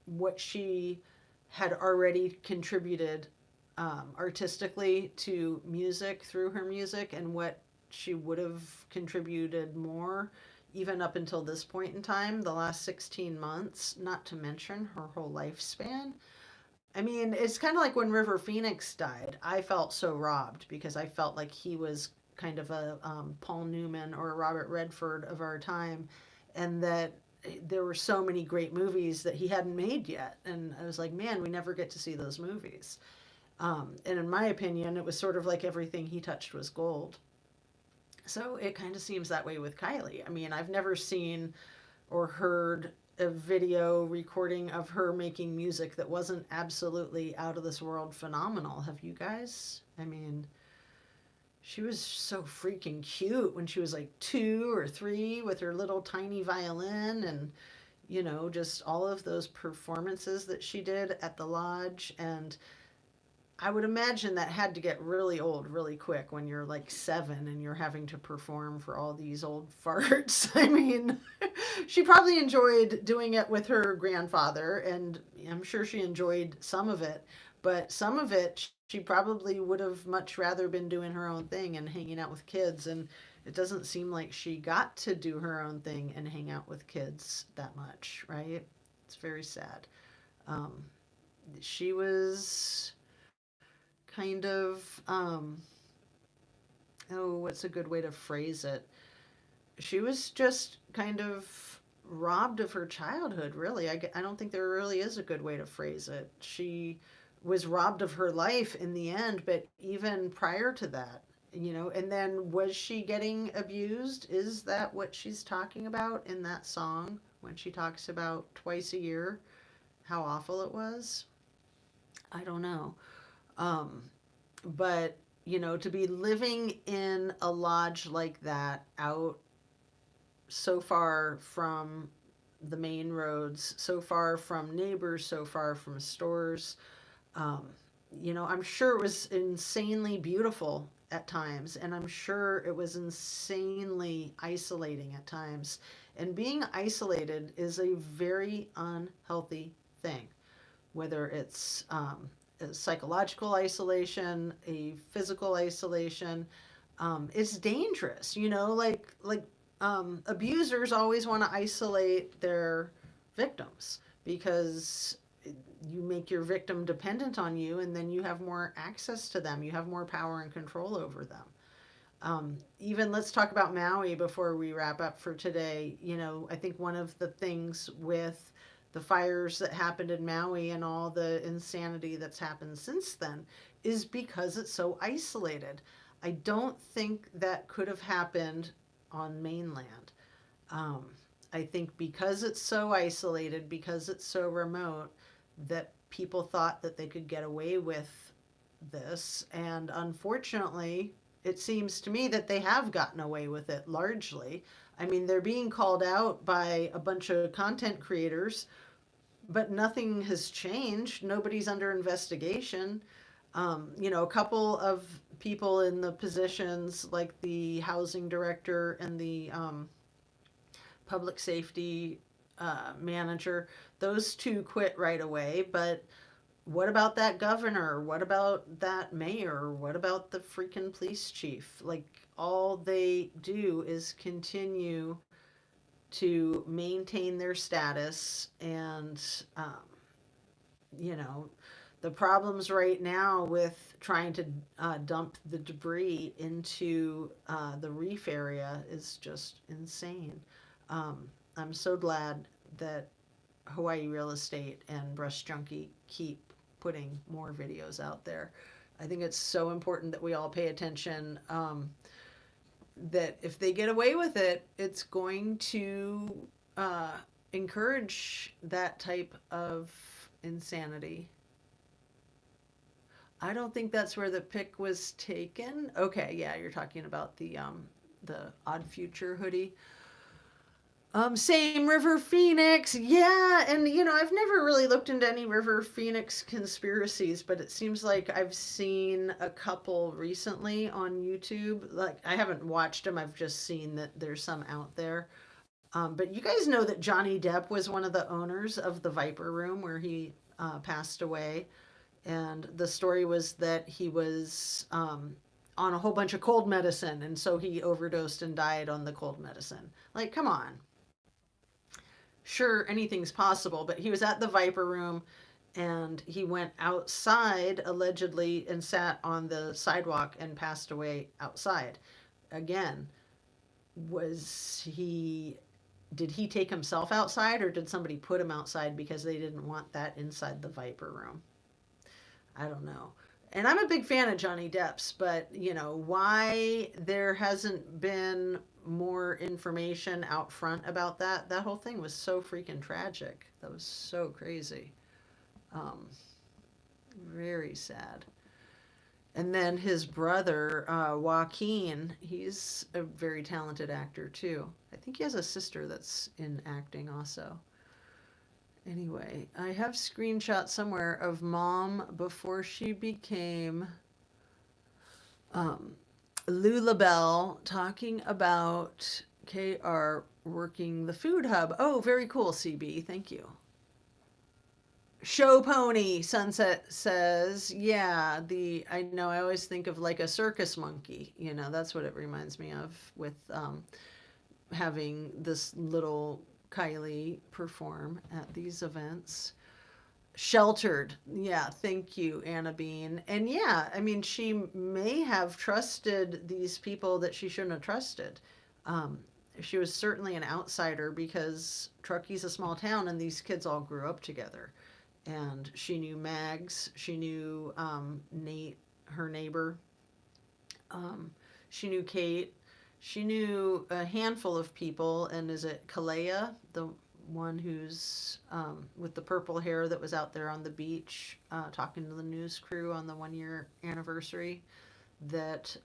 what she had already contributed artistically to music through her music and what she would have contributed more even up until this point in time, the last 16 months, not to mention her whole lifespan. I mean, it's kind of like when River Phoenix died. I felt so robbed because I felt like he was kind of a Paul Newman or a Robert Redford of our time, and that there were so many great movies that he hadn't made yet. And I was like, man, we never get to see those movies. And in my opinion, it was sort of like everything he touched was gold. So it kind of seems that way with Kylie. I mean, I've never seen or heard a video recording of her making music that wasn't absolutely out of this world phenomenal. Have you guys? I mean, she was so freaking cute when she was like 2 or 3 with her little tiny violin and, you know, just all of those performances that she did at the lodge. And I would imagine that had to get really old really quick when you're like 7 and you're having to perform for all these old farts. I mean, she probably enjoyed doing it with her grandfather, and I'm sure she enjoyed some of it, but some of it she probably would have much rather been doing her own thing and hanging out with kids. And it doesn't seem like she got to do her own thing and hang out with kids that much, right? It's very sad. Um, she was kind of oh, what's a good way to phrase it? She was just kind of robbed of her childhood, really. I don't think there really is a good way to phrase it. She was robbed of her life in the end, but even prior to that, you know, and then was she getting abused? Is that what she's talking about in that song when she talks about twice a year how awful it was? I don't know. Um, but you know, to be living in a lodge like that out so far from the main roads, so far from neighbors, so far from stores. Um, I'm sure it was insanely beautiful at times, and I'm sure it was insanely isolating at times. And being isolated is a very unhealthy thing, whether it's a psychological isolation, a physical isolation. It's dangerous, abusers always want to isolate their victims because you make your victim dependent on you, and then you have more access to them. You have more power and control over them. Even let's talk about Maui before we wrap up for today. I think one of the things with the fires that happened in Maui and all the insanity that's happened since then is because it's so isolated. I don't think that could have happened on mainland. Um, I think because it's so isolated, because it's so remote, that people thought that they could get away with this. And unfortunately, it seems to me that they have gotten away with it largely. I mean, they're being called out by a bunch of content creators, but nothing has changed. Nobody's under investigation. A couple of people in the positions like the housing director and the public safety manager, those two quit right away. But what about that governor? What about that mayor? What about the freaking police chief? Like, all they do is continue to maintain their status. And, you know, the problems right now with trying to dump the debris into the reef area is just insane. I'm so glad that Hawaii Real Estate and Brush Junkie keep putting more videos out there. I think it's so important that we all pay attention. That if they get away with it, it's going to encourage that type of insanity. I don't think that's where the pic was taken. Okay, yeah, you're talking about the Odd Future hoodie. Same River Phoenix. Yeah, and I've never really looked into any River Phoenix conspiracies, but it seems like I've seen a couple recently on YouTube. Like, I haven't watched them, I've just seen that there's some out there. But you guys know that Johnny Depp was one of the owners of the Viper Room where he passed away. And the story was that he was on a whole bunch of cold medicine, and so he overdosed and died on the cold medicine. Like, come on. Sure, anything's possible, but he was at the Viper Room and he went outside allegedly and sat on the sidewalk and passed away outside. Again, was he did he take himself outside, or did somebody put him outside because they didn't want that inside the Viper Room? I don't know. And I'm a big fan of Johnny Depp's, but why there hasn't been more information out front about that? That whole thing was so freaking tragic. That was so crazy. Um, Very sad. And then his brother, Joaquin, he's a very talented actor too. I think he has a sister that's in acting also. Anyway, I have screenshots somewhere of mom before she became um, Lulabelle talking about KR working the food hub. Oh, very cool, CB. Thank you. Show pony, Sunset says. Yeah, I know I always think of like a circus monkey. That's what it reminds me of with having this little Kylie perform at these events. Sheltered. Yeah, thank you, Anna Bean. And yeah, I mean, she may have trusted these people that she shouldn't have trusted. Um, she was certainly an outsider because Truckee's a small town and these kids all grew up together. And she knew Mags, she knew Nate, her neighbor. She knew Kate. She knew a handful of people. And is it Kalea, the one who's with the purple hair that was out there on the beach talking to the news crew on the 1 year anniversary? That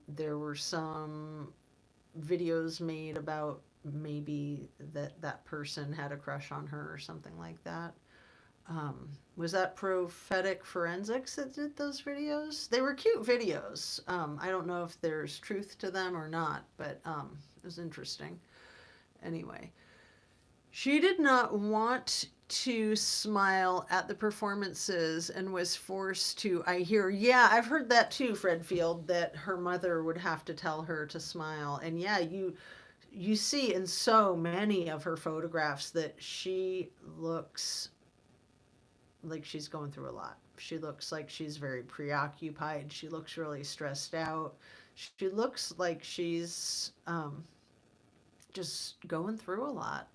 there were some videos made about maybe that person had a crush on her or something like that. Was that Prophetic Forensics that did those videos? They were cute videos. I don't know if there's truth to them or not, but it was interesting. Anyway, she did not want to smile at the performances and was forced to. I hear, yeah, I've heard that too, Fred Field, that her mother would have to tell her to smile. And yeah, you see in so many of her photographs that she looks like she's going through a lot. She looks like she's very preoccupied. She looks really stressed out. She looks like she's just going through a lot.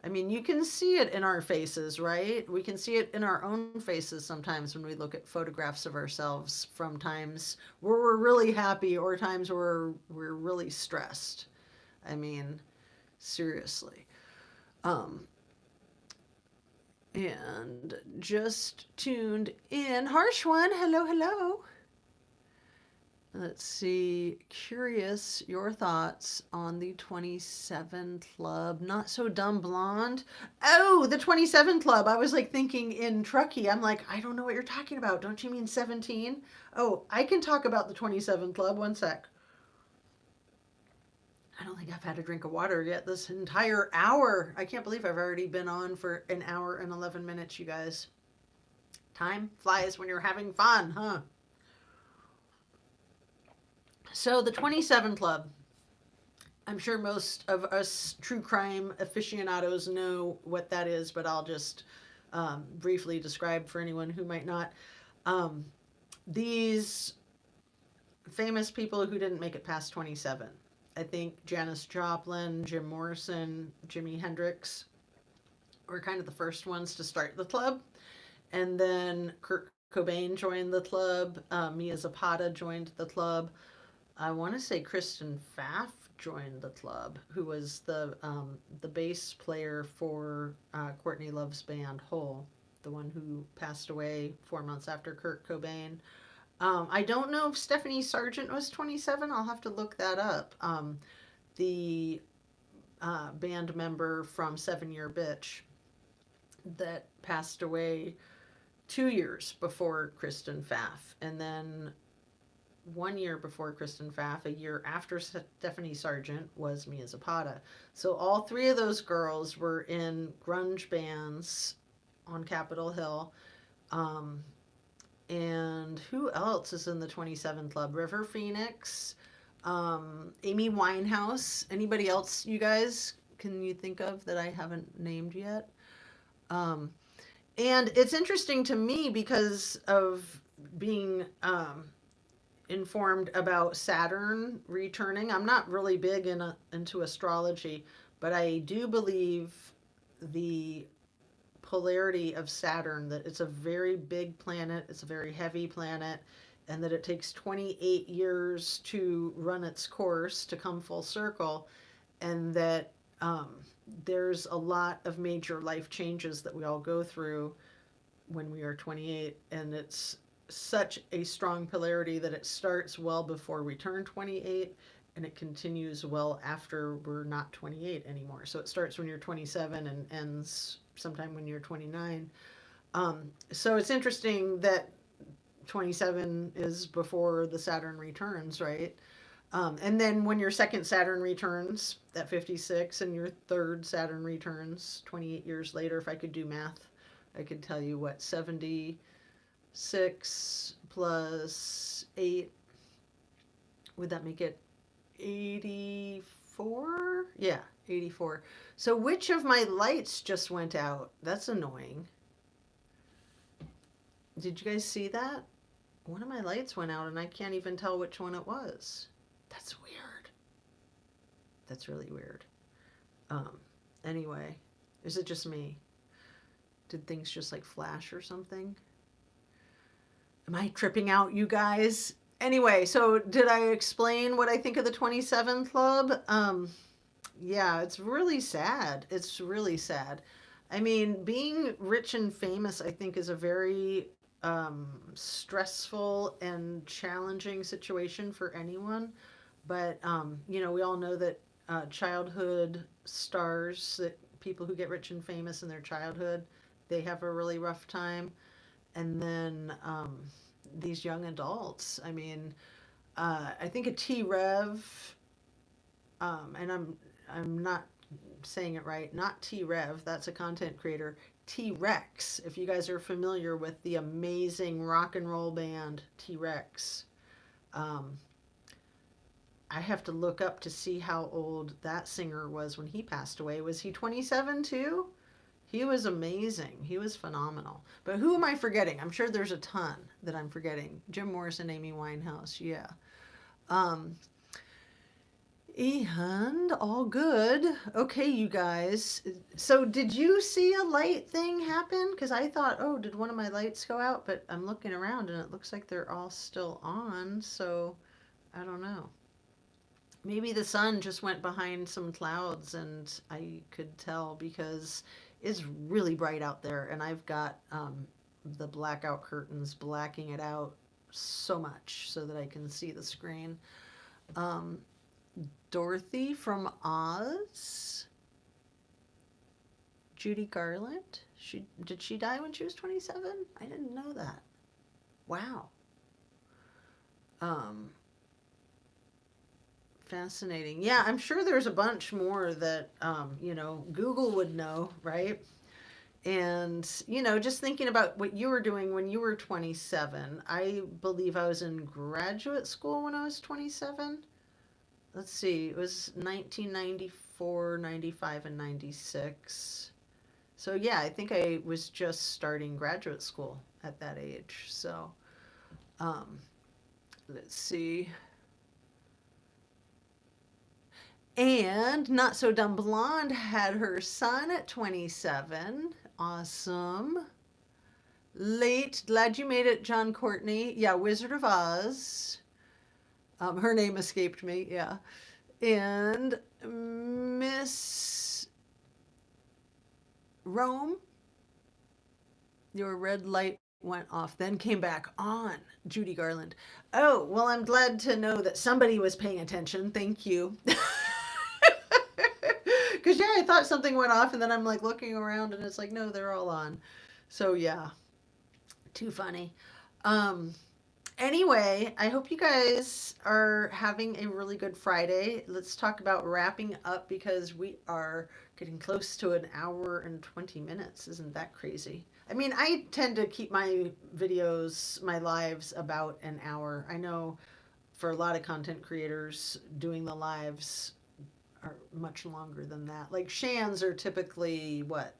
I mean, you can see it in our faces, right? We can see it in our own faces sometimes when we look at photographs of ourselves from times where we're really happy or times where we're really stressed. I mean, seriously. Um, and just tuned in. Harsh one, hello, hello. Let's see. Curious your thoughts on the 27 Club. Not so dumb blonde. Oh, the 27 Club. I was like thinking in Truckee. I'm like, I don't know what you're talking about. Don't you mean 17? Oh, I can talk about the 27 Club. One sec. I don't think I've had a drink of water yet this entire hour. I can't believe I've already been on for an hour and 11 minutes, you guys. Time flies when you're having fun, huh? So the 27 Club. I'm sure most of us true crime aficionados know what that is, but I'll just briefly describe for anyone who might not. These famous people who didn't make it past 27. I think Janis Joplin, Jim Morrison, Jimi Hendrix were kind of the first ones to start the club. And then Kurt Cobain joined the club. Mia Zapata joined the club. I want to say Kristen Pfaff joined the club, who was the bass player for Courtney Love's band Hole, the one who passed away 4 months after Kurt Cobain. I don't know if Stephanie Sargent was 27. I'll have to look that up. The band member from 7 Year Bitch that passed away 2 years before Kristen Pfaff. And then 1 year before Kristen Pfaff, a year after Stephanie Sargent, was Mia Zapata. So all three of those girls were in grunge bands on Capitol Hill. And who else is in the 27 Club? River Phoenix, Amy Winehouse. Anybody else, you guys, can you think of that I haven't named yet? And it's interesting to me because of being informed about Saturn returning. I'm not really big into astrology, but I do believe the polarity of Saturn, that it's a very big planet, it's a very heavy planet, and that it takes 28 years to run its course to come full circle, and that there's a lot of major life changes that we all go through when we are 28, and it's such a strong polarity that it starts well before we turn 28 and it continues well after we're not 28 anymore. So it starts when you're 27 and ends sometime when you're 29. So it's interesting that 27 is before the Saturn returns, right? And then when your second Saturn returns at 56 and your third Saturn returns 28 years later, if I could do math, I could tell you what 76 plus 8, would that make it 84? Yeah, 84. So which of my lights just went out? That's annoying. Did you guys see that? One of my lights went out and I can't even tell which one it was. That's weird. That's really weird. Anyway, is it just me? Did things just like flash or something? Am I tripping out, you guys? Anyway, so did I explain what I think of the 27 Club? Yeah, it's really sad. It's really sad. I mean, being rich and famous, I think, is a very stressful and challenging situation for anyone. But, we all know that childhood stars, that people who get rich and famous in their childhood, they have a really rough time. And then these young adults, I mean, I think a T Rev, and I'm not saying it right, not T Rev, that's a content creator. T Rex, if you guys are familiar with the amazing rock and roll band T Rex. Um, I have to look up to see how old that singer was when he passed away. Was he 27 too? He was amazing. He was phenomenal. But who am I forgetting? I'm sure there's a ton that I'm forgetting. Jim Morrison, Amy Winehouse, yeah. Um, and all good. Okay, you guys. So, did you see a light thing happen? Because I thought, oh, did one of my lights go out? But I'm looking around and it looks like they're all still on. So, I don't know. Maybe the sun just went behind some clouds and I could tell because it's really bright out there and I've got the blackout curtains blacking it out so much so that I can see the screen. Um, Dorothy from Oz, Judy Garland. Did she die when she was 27? I didn't know that. Wow. Um, Fascinating. Yeah, I'm sure there's a bunch more that Google would know, right? And just thinking about what you were doing when you were 27. I believe I was in graduate school when I was 27. Let's see, it was 1994, 95, and 96. So yeah, I think I was just starting graduate school at that age. So um, let's see. And Not So Dumb Blonde had her son at 27. Awesome. Late, glad you made it, John Courtney. Yeah, Wizard of Oz. Her name escaped me, yeah. And Miss Rome, your red light went off, then came back on. Judy Garland. Oh, well, I'm glad to know that somebody was paying attention. Thank you. Because, yeah, I thought something went off, and then I'm like looking around, and it's like, no, they're all on. So, yeah, too funny. Um, anyway, I hope you guys are having a really good Friday. Let's talk about wrapping up because we are getting close to an hour and 20 minutes. Isn't that crazy? I mean, I tend to keep my videos, my lives about an hour. I know for a lot of content creators, doing the lives are much longer than that. Like Shan's are typically what,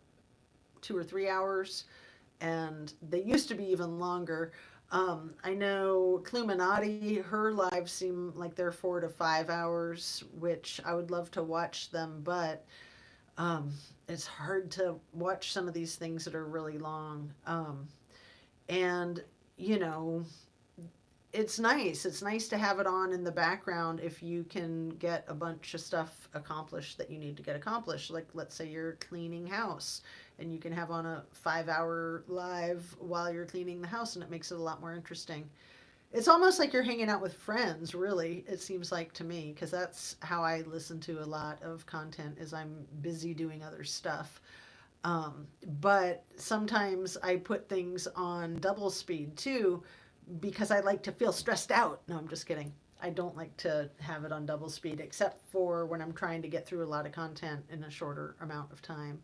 2 or 3 hours, and they used to be even longer. I know Cluminati, her lives seem like they're 4 to 5 hours, which I would love to watch them, but um, it's hard to watch some of these things that are really long. And, you know, it's nice. It's nice to have it on in the background if you can get a bunch of stuff accomplished that you need to get accomplished. Like, let's say you're cleaning house and you can have on a 5 hour live while you're cleaning the house, and it makes it a lot more interesting. It's almost like you're hanging out with friends, really, it seems like to me, because that's how I listen to a lot of content is I'm busy doing other stuff. But sometimes I put things on double speed too because I like to feel stressed out. No, I'm just kidding. I don't like to have it on double speed except for when I'm trying to get through a lot of content in a shorter amount of time.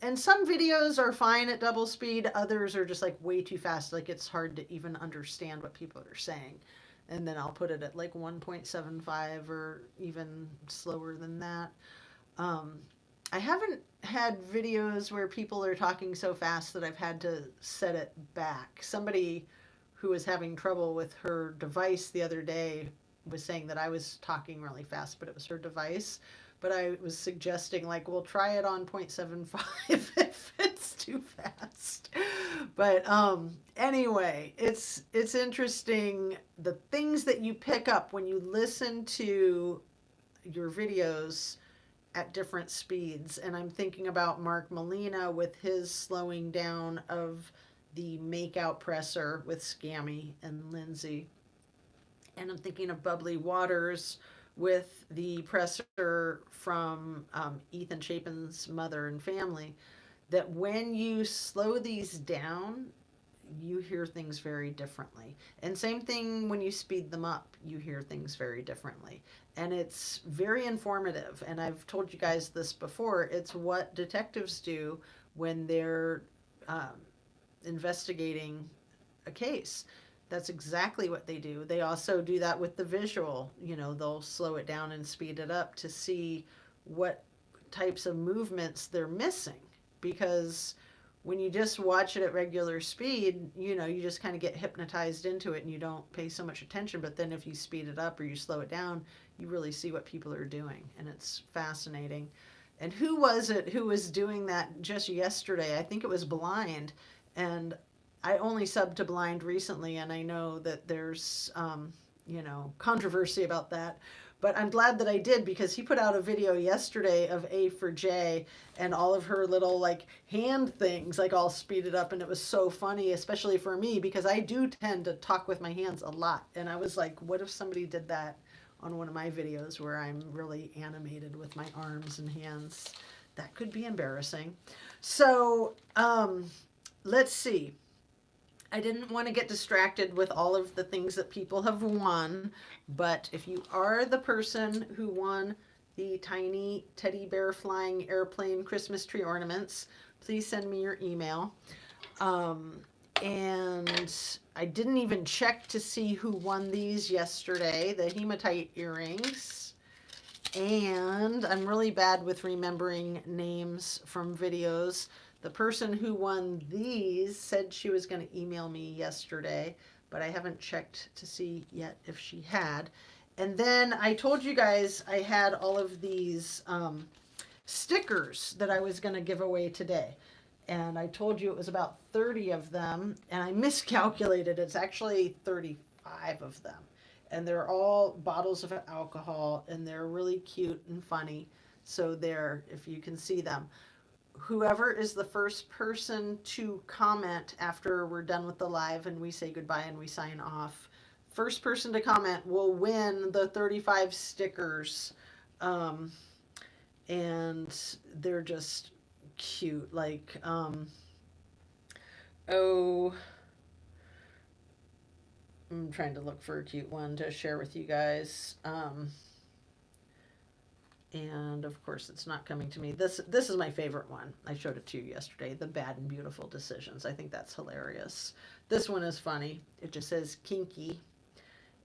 And some videos are fine at double speed, others are just like way too fast. Like it's hard to even understand what people are saying. And then I'll put it at like 1.75 or even slower than that. Um, I haven't had videos where people are talking so fast that I've had to set it back. Somebody who was having trouble with her device the other day was saying that I was talking really fast, but it was her device. But I was suggesting, like, we'll try it on 0.75 if it's too fast. But anyway, it's interesting the things that you pick up when you listen to your videos at different speeds. And I'm thinking about Marc Molina with his slowing down of the makeout presser with Scammy and Lindsay. And I'm thinking of Bubbly Waters with the presser from Ethan Chapin's Mother and Family, that when you slow these down, you hear things very differently. And same thing when you speed them up, you hear things very differently. And it's very informative. And I've told you guys this before. It's what detectives do when they're um, investigating a case. That's exactly what they do. They also do that with the visual. You know, they'll slow it down and speed it up to see what types of movements they're missing. Because when you just watch it at regular speed, you know, you just kind of get hypnotized into it and you don't pay so much attention. But then if you speed it up or you slow it down, you really see what people are doing. And it's fascinating. And who was it who was doing that just yesterday? I think it was Blind. And I only subbed to Blind recently, and I know that there's, controversy about that. But I'm glad that I did, because he put out a video yesterday of A for J and all of her little like hand things, like all speeded up. And it was so funny, especially for me, because I do tend to talk with my hands a lot. And I was like, what if somebody did that on one of my videos where I'm really animated with my arms and hands? That could be embarrassing. So let's see. I didn't want to get distracted with all of the things that people have won, but if you are the person who won the tiny teddy bear flying airplane Christmas tree ornaments, please send me your email. And I didn't even check to see who won these yesterday, the hematite earrings. And I'm really bad with remembering names from videos. The person who won these said she was going to email me yesterday, but I haven't checked to see yet if she had. And then I told you guys I had all of these stickers that I was going to give away today. And I told you it was about 30 of them, and I miscalculated. It's actually 35 of them. And they're all bottles of alcohol, and they're really cute and funny. So there, if you can see them. Whoever is the first person to comment after we're done with the live and we say goodbye and we sign off, first person to comment will win the 35 stickers. And they're just cute. Like, I'm trying to look for a cute one to share with you guys. And of course, it's not coming to me. This is my favorite one. I showed it to you yesterday. The Bad and Beautiful Decisions. I think that's hilarious. This one is funny. It just says kinky.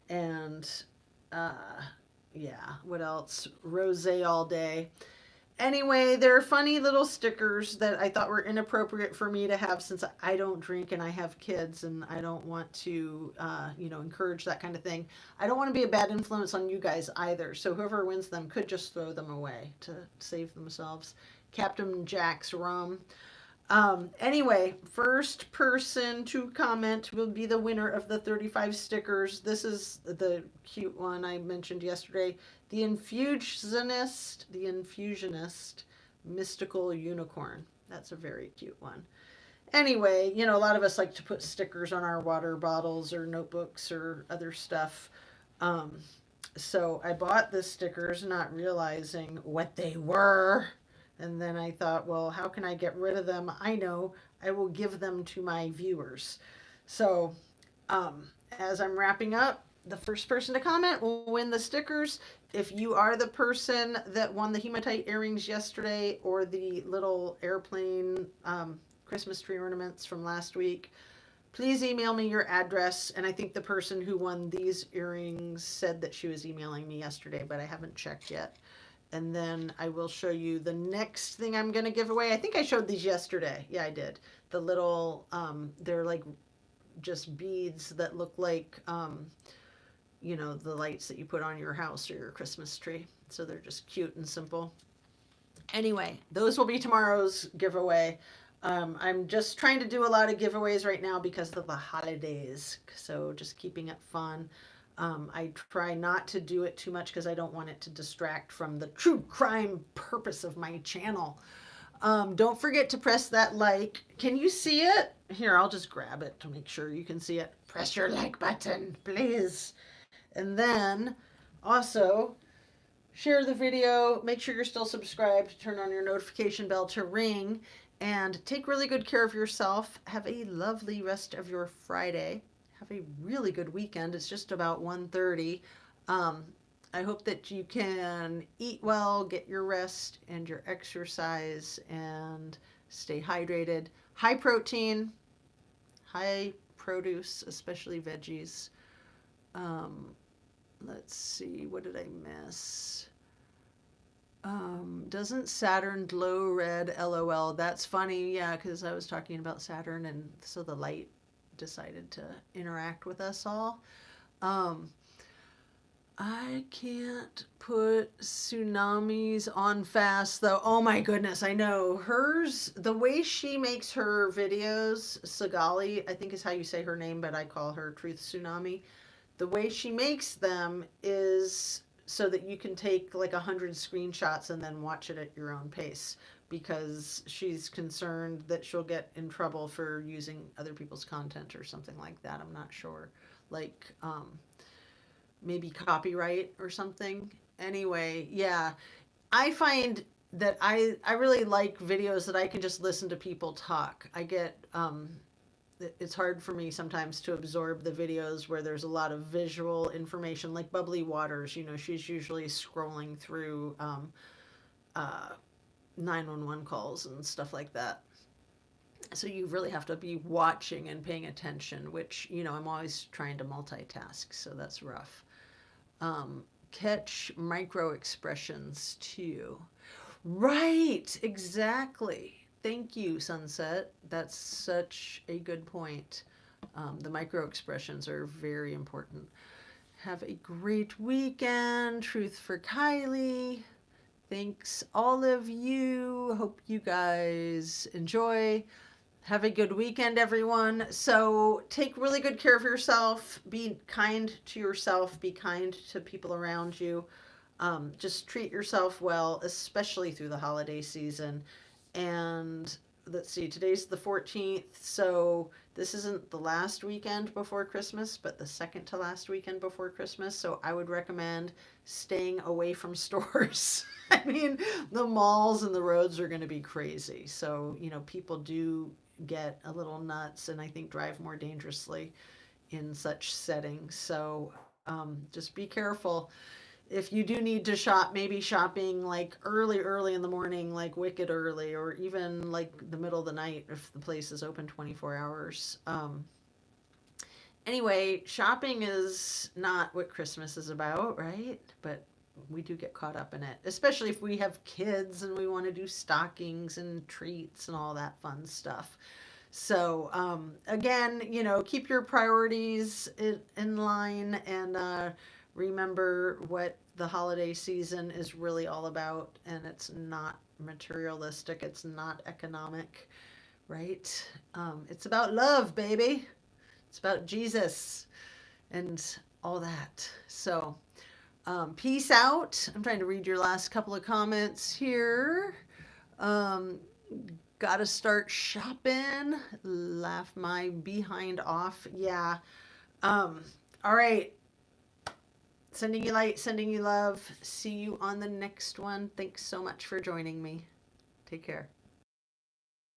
And yeah, what else? Rosé all day. Anyway, they're funny little stickers that I thought were inappropriate for me to have, since I don't drink and I have kids and I don't want to, encourage that kind of thing. I don't want to be a bad influence on you guys either. So whoever wins them could just throw them away to save themselves. Captain Jack's rum. Anyway, first person to comment will be the winner of the 35 stickers. This is the cute one I mentioned yesterday. The Infusionist Mystical Unicorn. That's a very cute one. Anyway, a lot of us like to put stickers on our water bottles or notebooks or other stuff. So I bought the stickers not realizing what they were. And then I thought, well, how can I get rid of them? I know, I will give them to my viewers. So as I'm wrapping up, the first person to comment will win the stickers. If you are the person that won the hematite earrings yesterday or the little airplane Christmas tree ornaments from last week, please email me your address. And I think the person who won these earrings said that she was emailing me yesterday, but I haven't checked yet. And then I will show you the next thing I'm going to give away. I think I showed these yesterday. Yeah, I did. The little, they're like just beads that look like, the lights that you put on your house or your Christmas tree. So they're just cute and simple. Anyway, those will be tomorrow's giveaway. I'm just trying to do a lot of giveaways right now because of the holidays. So just keeping it fun. I try not to do it too much because I don't want it to distract from the true crime purpose of my channel. Don't forget to press that like. Can you see it? Here, I'll just grab it to make sure you can see it. Press your like button, please. And then also share the video, make sure you're still subscribed, turn on your notification bell to ring, and take really good care of yourself. Have a lovely rest of your Friday. Have a really good weekend. It's just about 1:30. I hope that you can eat well, get your rest and your exercise, and stay hydrated. High protein, high produce, especially veggies. Let's see, what did I miss? Doesn't Saturn glow red? LOL. That's funny. Yeah, because I was talking about Saturn, and so the light decided to interact with us all. I can't put Tsunamis on fast though. Oh my goodness, I know. Hers, the way she makes her videos, Sagali, I think is how you say her name, but I call her Truth Tsunami. The way she makes them is so that you can take like 100 screenshots and then watch it at your own pace, because she's concerned that she'll get in trouble for using other people's content or something like that. I'm not sure. Like, maybe copyright or something. Anyway, yeah, I find that I really like videos that I can just listen to people talk. I get it's hard for me sometimes to absorb the videos where there's a lot of visual information, like Bubbly Waters. You know, she's usually scrolling through 911 calls and stuff like that. So you really have to be watching and paying attention, which, you know, I'm always trying to multitask, so that's rough. Catch micro expressions too. Right, exactly. Thank you, Sunset. That's such a good point. The micro expressions are very important. Have a great weekend. Truth for Kylie. Thanks, all of you. Hope you guys enjoy. Have a good weekend, everyone. So take really good care of yourself. Be kind to yourself. Be kind to people around you. Just treat yourself well, especially through the holiday season. And let's see, today's the 14th. So this isn't the last weekend before Christmas, but the second to last weekend before Christmas. So I would recommend staying away from stores. I mean, the malls and the roads are going to be crazy. So, you know, people do get a little nuts and I think drive more dangerously in such settings. So just be careful. If you do need to shop, maybe shopping like early in the morning, like wicked early, or even like the middle of the night if the place is open 24 hours. Anyway, shopping is not what Christmas is about, right? But we do get caught up in it, especially if we have kids and we want to do stockings and treats and all that fun stuff. So, again, you know, keep your priorities in line, and remember what the holiday season is really all about. And it's not materialistic, it's not economic, right? It's about love, baby. It's about Jesus and all that. So, peace out. I'm trying to read your last couple of comments here. Gotta start shopping. Laugh my behind off. Yeah. All right. Sending you light, sending you love. See you on the next one. Thanks so much for joining me. Take care.